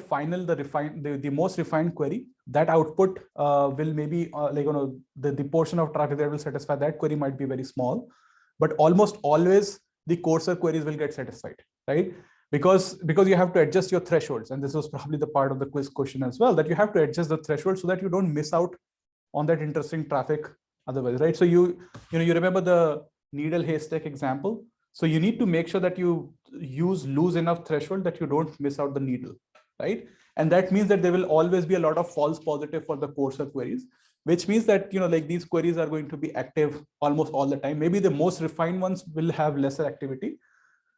most refined query, that output will maybe the portion of traffic that will satisfy that query might be very small, but almost always the coarser queries will get satisfied, right? Because you have to adjust your thresholds, and this was probably the part of the quiz question as well, that you have to adjust the threshold so that you don't miss out on that interesting traffic otherwise, right? So you remember the needle haystack example. So you need to make sure that you use loose enough threshold that you don't miss out the needle, right? And that means that there will always be a lot of false positive for the coarser queries, which means that these queries are going to be active almost all the time. Maybe the most refined ones will have lesser activity.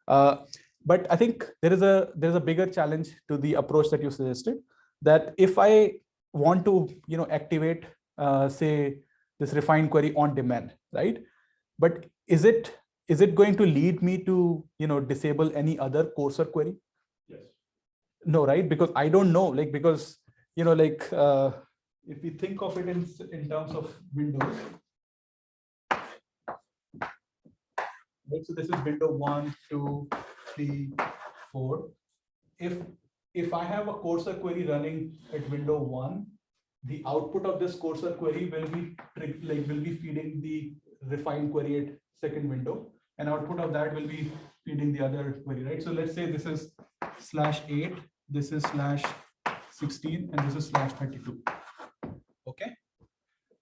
But I think there's a bigger challenge to the approach that you suggested, that if I want to activate say this refined query on demand, right? but is it going to lead me to, disable any other cursor query? Yes. No, right? Because I don't know, like, because, if we think of it in terms of windows, right? So this is window 1, 2, 3, 4. If I have a cursor query running at window 1, the output of this cursor query will be feeding the refined query at second window, and output of that will be feeding the other query, right? So let's say this is /8, this is /16, and this is /32. Okay.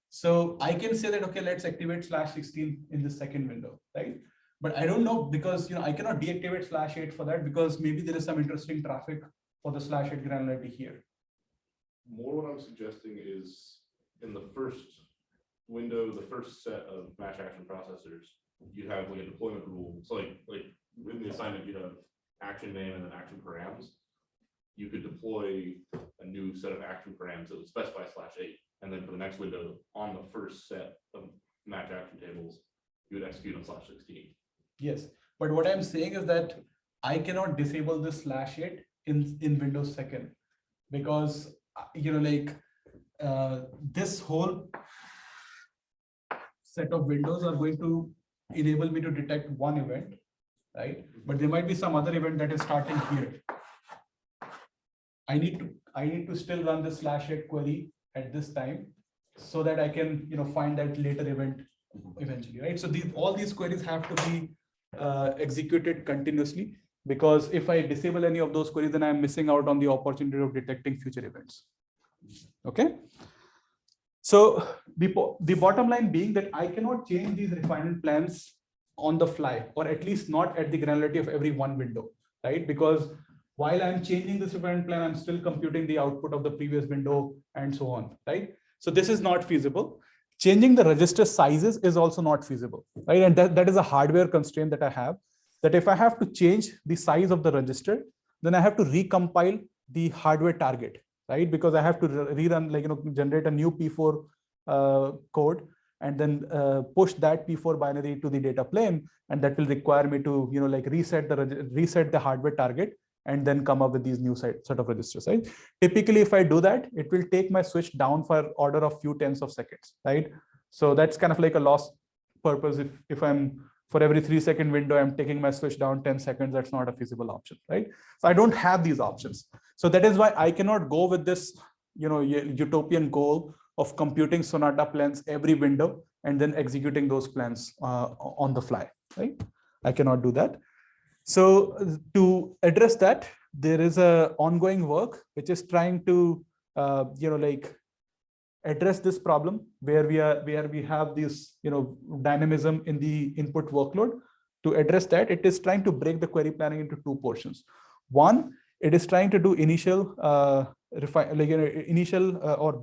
So I can say that, okay, let's activate /16 in the second window, right? But I don't know, because I cannot deactivate /8 for that, because maybe there is some interesting traffic for the /8 granularity here. More what I'm suggesting is in the first window, the first set of match action processors, you have like a deployment rule. So like in the assignment, you have action name and then action params. You could deploy a new set of action params that would specify /8. And then for the next window, on the first set of match action tables, you would execute on /16. Yes, but what I'm saying is that I cannot disable this /8 in Windows second, because this whole set of windows are going to enable me to detect one event, right? But there might be some other event that is starting here. I need to still run this /8 query at this time, so that I can find that later event eventually, right? So all these queries have to be executed continuously, because if I disable any of those queries, then I'm missing out on the opportunity of detecting future events. Okay. So the bottom line being that I cannot change these refinement plans on the fly, or at least not at the granularity of every one window, right? Because while I'm changing this refinement plan, I'm still computing the output of the previous window and so on, right? So this is not feasible. Changing the register sizes is also not feasible, right? And that is a hardware constraint that I have, that if I have to change the size of the register, then I have to recompile the hardware target, right? Because I have to rerun, generate a new P4 code, and then push that P4 binary to the data plane, and that will require me to, reset the hardware target, and then come up with these new set of registers, right? Typically, if I do that, it will take my switch down for order of few tens of seconds, right? So that's kind of like a lost purpose. If I'm, for every 3-second window, I'm taking my switch down 10 seconds, that's not a feasible option, right? So I don't have these options. So that is why I cannot go with this, utopian goal of computing Sonata plans every window and then executing those plans on the fly, right? I cannot do that. So to address that, there is a ongoing work which is trying to, address this problem, where we have this, dynamism in the input workload. To address that, it is trying to break the query planning into two portions. One, it is trying to do initial or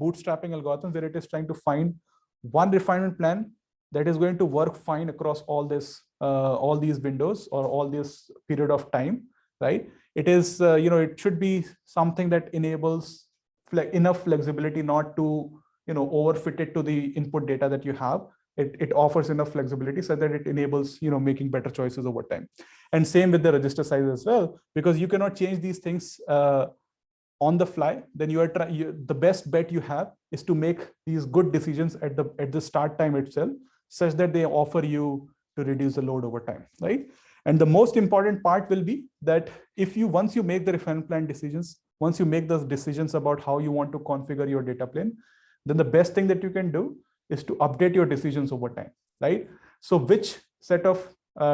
bootstrapping algorithms, where it is trying to find one refinement plan that is going to work fine across all these windows or all this period of time, right? It is, it should be something that enables enough flexibility not to, overfit it to the input data that you have. It offers enough flexibility so that it enables, making better choices over time. And same with the register size as well, because you cannot change these things on the fly. Then the best bet you have is to make these good decisions at the start time itself, such that they offer you to reduce the load over time, right? And the most important part will be that once you make the refinement plan decisions, once you make those decisions about how you want to configure your data plane, then the best thing that you can do is to update your decisions over time, right? So which set of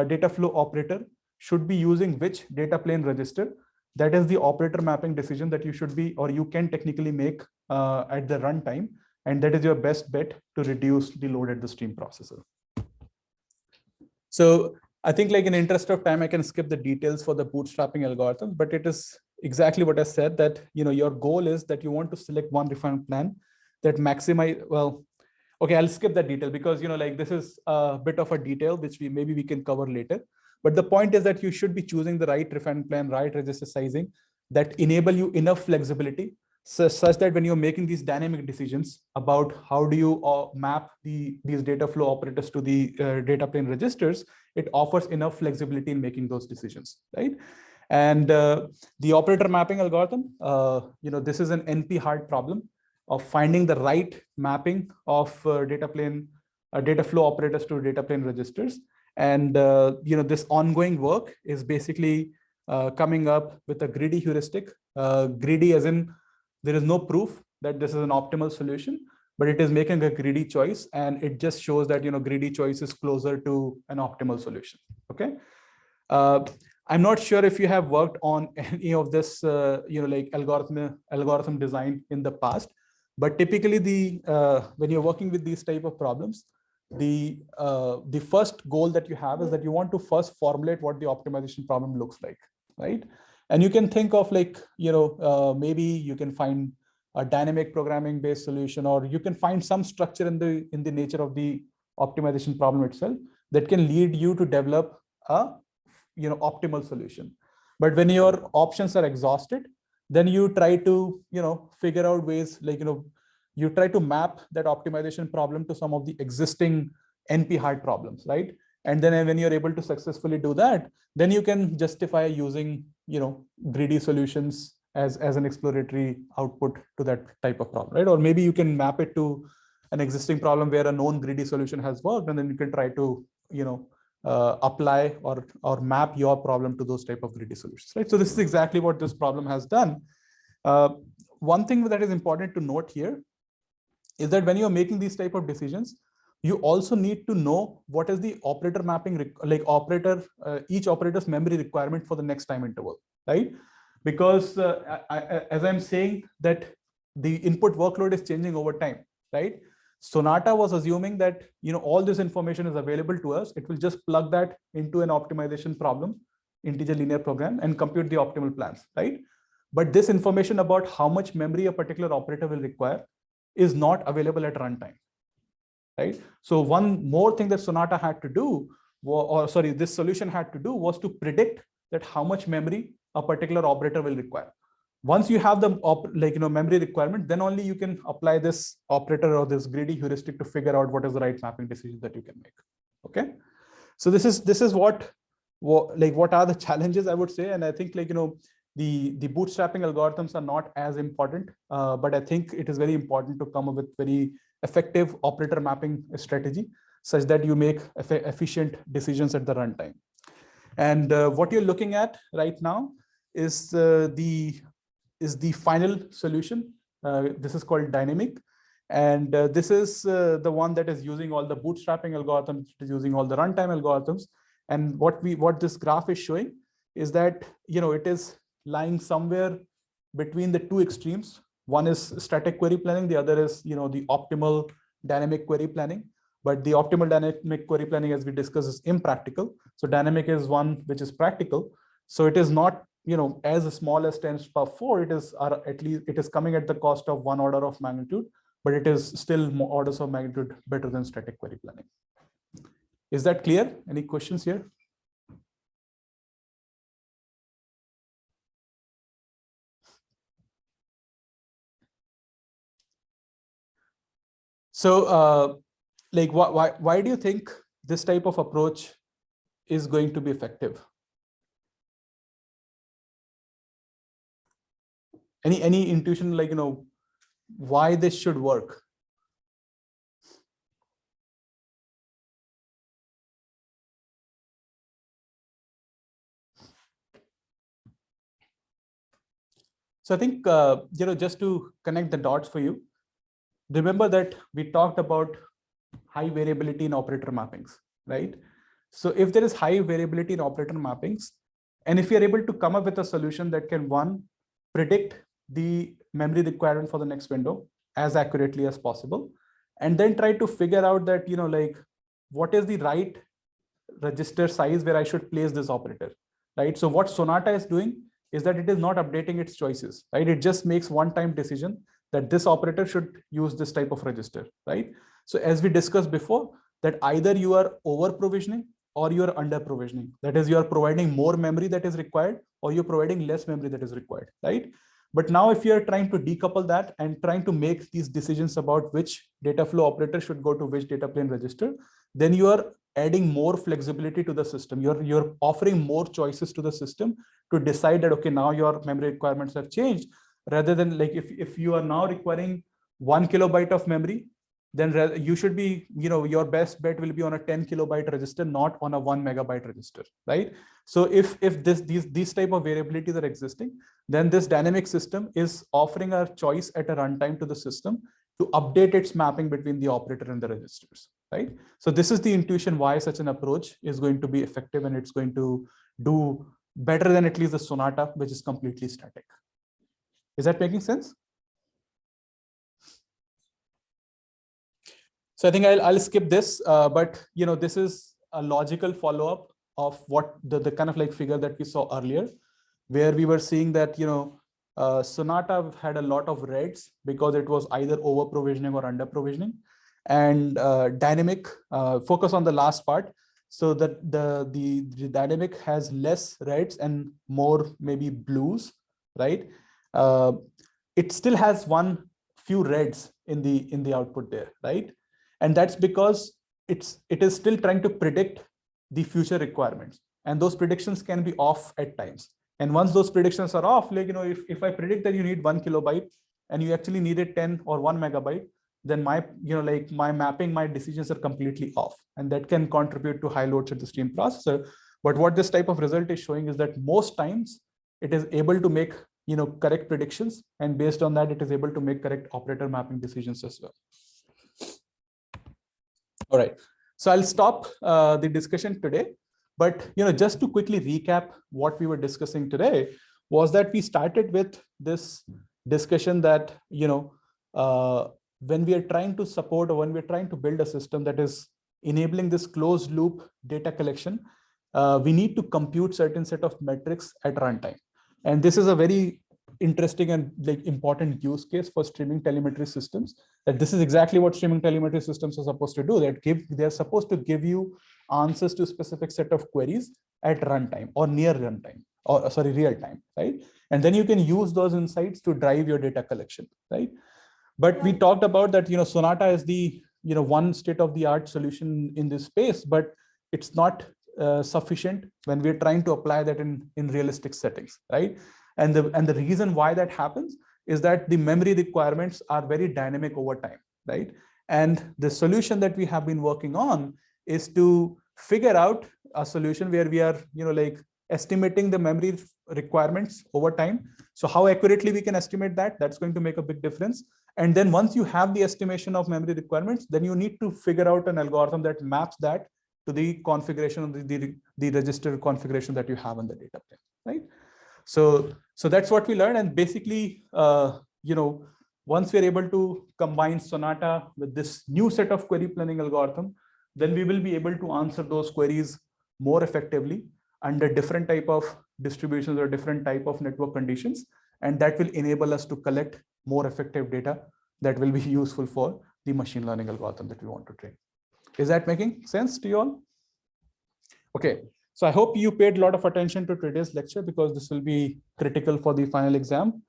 data flow operator should be using which data plane register, that is the operator mapping decision that you should be, or you can technically make at the runtime. And that is your best bet to reduce the load at the stream processor. So I think, like, in interest of time, I can skip the details for the bootstrapping algorithm, but it is exactly what I said, that, your goal is that you want to select one refinement plan that maximize, well, okay, I'll skip that detail, because, this is a bit of a detail, which maybe we can cover later. But the point is that you should be choosing the right refinement plan, right register sizing, that enable you enough flexibility such that when you're making these dynamic decisions about how do you map these data flow operators to the data plane registers, it offers enough flexibility in making those decisions, right? And the operator mapping algorithm, this is an NP hard problem of finding the right mapping of data flow operators to data plane registers. And this ongoing work is basically coming up with a greedy heuristic. Greedy as in there is no proof that this is an optimal solution, but it is making a greedy choice, and it just shows that greedy choice is closer to an optimal solution. Okay. I'm not sure if you have worked on any of this, like algorithm design in the past, but typically when you're working with these type of problems, the first goal that you have is that you want to first formulate what the optimization problem looks like, right? And you can think of like, maybe you can find a dynamic programming based solution, or you can find some structure in the nature of the optimization problem itself that can lead you to develop a optimal solution. But when your options are exhausted, then you try to figure out ways like you try to map that optimization problem to some of the existing NP hard problems, right? And then when you're able to successfully do that, then you can justify using greedy solutions as an exploratory output to that type of problem, right? Or maybe you can map it to an existing problem where a known greedy solution has worked, and then you can try to apply or map your problem to those type of greedy solutions, right? So this is exactly what this problem has done. One thing that is important to note here is that when you're making these type of decisions, you also need to know what is the operator mapping, each operator's memory requirement for the next time interval, right? Because as I'm saying that the input workload is changing over time, right? Sonata was assuming that all this information is available to us. It will just plug that into an optimization problem, integer linear program, and compute the optimal plans, right? But this information about how much memory a particular operator will require is not available at runtime, right? So one more thing that Sonata had to do, this solution had to do, was to predict that how much memory a particular operator will require. Once you have the memory requirement, then only you can apply this operator or this greedy heuristic to figure out what is the right mapping decision that you can make. Okay, so this is what are the challenges, I would say. And I think the bootstrapping algorithms are not as important, but I think it is very important to come up with very effective operator mapping strategy such that you make efficient decisions at the runtime. And what you're looking at right now is the final solution. This is called dynamic. And this is the one that is using all the bootstrapping algorithms, using all the runtime algorithms. And what this graph is showing is that it is lying somewhere between the two extremes. One is static query planning, the other is the optimal dynamic query planning. But the optimal dynamic query planning, as we discussed, is impractical. So dynamic is one which is practical. So it is not as small as 10^4. It is coming at the cost of 1 order of magnitude, but it is still more orders of magnitude better than static query planning. Is that clear? Any questions here? So why do you think this type of approach is going to be effective? Any intuition, why this should work? So I think just to connect the dots for you, remember that we talked about high variability in operator mappings, right? So if there is high variability in operator mappings, and if you're able to come up with a solution that can, one, predict the memory requirement for the next window as accurately as possible, and then try to figure out that, what is the right register size where I should place this operator, right? So what Sonata is doing is that it is not updating its choices, right? It just makes one-time decision that this operator should use this type of register, right? So as we discussed before, that either you are over provisioning or you are under provisioning. That is, you are providing more memory that is required, or you're providing less memory that is required, right? But now if you're trying to decouple that and trying to make these decisions about which data flow operator should go to which data plane register, then you are adding more flexibility to the system. You're offering more choices to the system to decide that, okay, now your memory requirements have changed, rather than like if you are now requiring 1 kilobyte of memory, then you should be, your best bet will be on a 10 kilobyte register, not on a 1 megabyte register, right? So if these type of variabilities are existing, then this dynamic system is offering a choice at a runtime to the system to update its mapping between the operator and the registers, right? So this is the intuition why such an approach is going to be effective, and it's going to do better than at least the Sonata, which is completely static. Is that making sense? So I think I'll skip this, but this is a logical follow-up of what the kind of like figure that we saw earlier, where we were seeing that Sonata had a lot of reds because it was either over provisioning or under provisioning, and dynamic focus on the last part, so that the dynamic has less reds and more maybe blues, right? It still has few reds in the output there, right? And that's because it is still trying to predict the future requirements, and those predictions can be off at times. And once those predictions are off, like if I predict that you need 1 kilobyte and you actually needed 10 or 1 megabyte, then my my mapping, my decisions are completely off, and that can contribute to high loads at the stream processor. But what this type of result is showing is that most times it is able to make correct predictions, and based on that it is able to make correct operator mapping decisions as well. All right, so I'll stop the discussion today, but just to quickly recap what we were discussing today was that we started with this discussion that when we are trying to support, or when we're trying to build a system that is enabling this closed loop data collection, we need to compute certain set of metrics at runtime. And this is a very interesting and like important use case for streaming telemetry systems, that this is exactly what streaming telemetry systems are supposed to do. They're supposed to give you answers to a specific set of queries at runtime or near runtime, or sorry, real time, right? And then you can use those insights to drive your data collection, right? But we talked about that Sonata is the one state-of-the-art solution in this space, but it's not sufficient when we're trying to apply that in realistic settings, right? And the reason why that happens is that the memory requirements are very dynamic over time, right? And the solution that we have been working on is to figure out a solution where we are estimating the memory requirements over time. So how accurately we can estimate that's going to make a big difference. And then once you have the estimation of memory requirements, then you need to figure out an algorithm that maps that to the configuration of the register configuration that you have in the data plane, right? So that's what we learned. And basically, once we're able to combine Sonata with this new set of query planning algorithm, then we will be able to answer those queries more effectively under different type of distributions or different type of network conditions. And that will enable us to collect more effective data that will be useful for the machine learning algorithm that we want to train. Is that making sense to you all? Okay. So I hope you paid a lot of attention to today's lecture, because this will be critical for the final exam.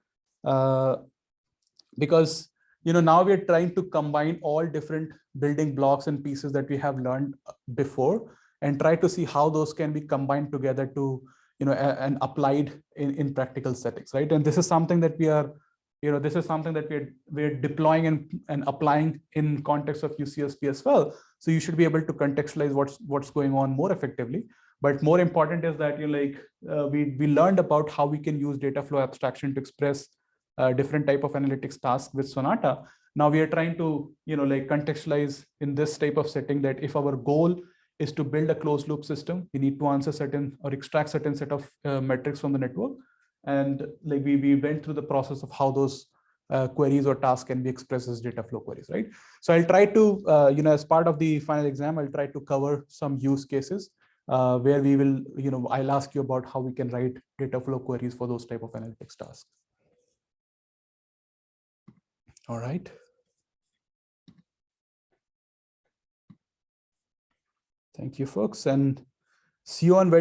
Because now we're trying to combine all different building blocks and pieces that we have learned before, and try to see how those can be combined together to and applied in practical settings, right? And this is something that we are we're deploying and applying in context of UCSP as well. So you should be able to contextualize what's going on more effectively. But more important is that we learned about how we can use data flow abstraction to express different type of analytics tasks with Sonata. Now we are trying to contextualize in this type of setting that if our goal is to build a closed loop system, we need to answer certain or extract certain set of metrics from the network. And we went through the process of how those queries or tasks can be expressed as data flow queries, right? So I'll try to, as part of the final exam, I'll try to cover some use cases where we will, I'll ask you about how we can write data flow queries for those type of analytics tasks. All right. Thank you, folks, and see you on Wednesday.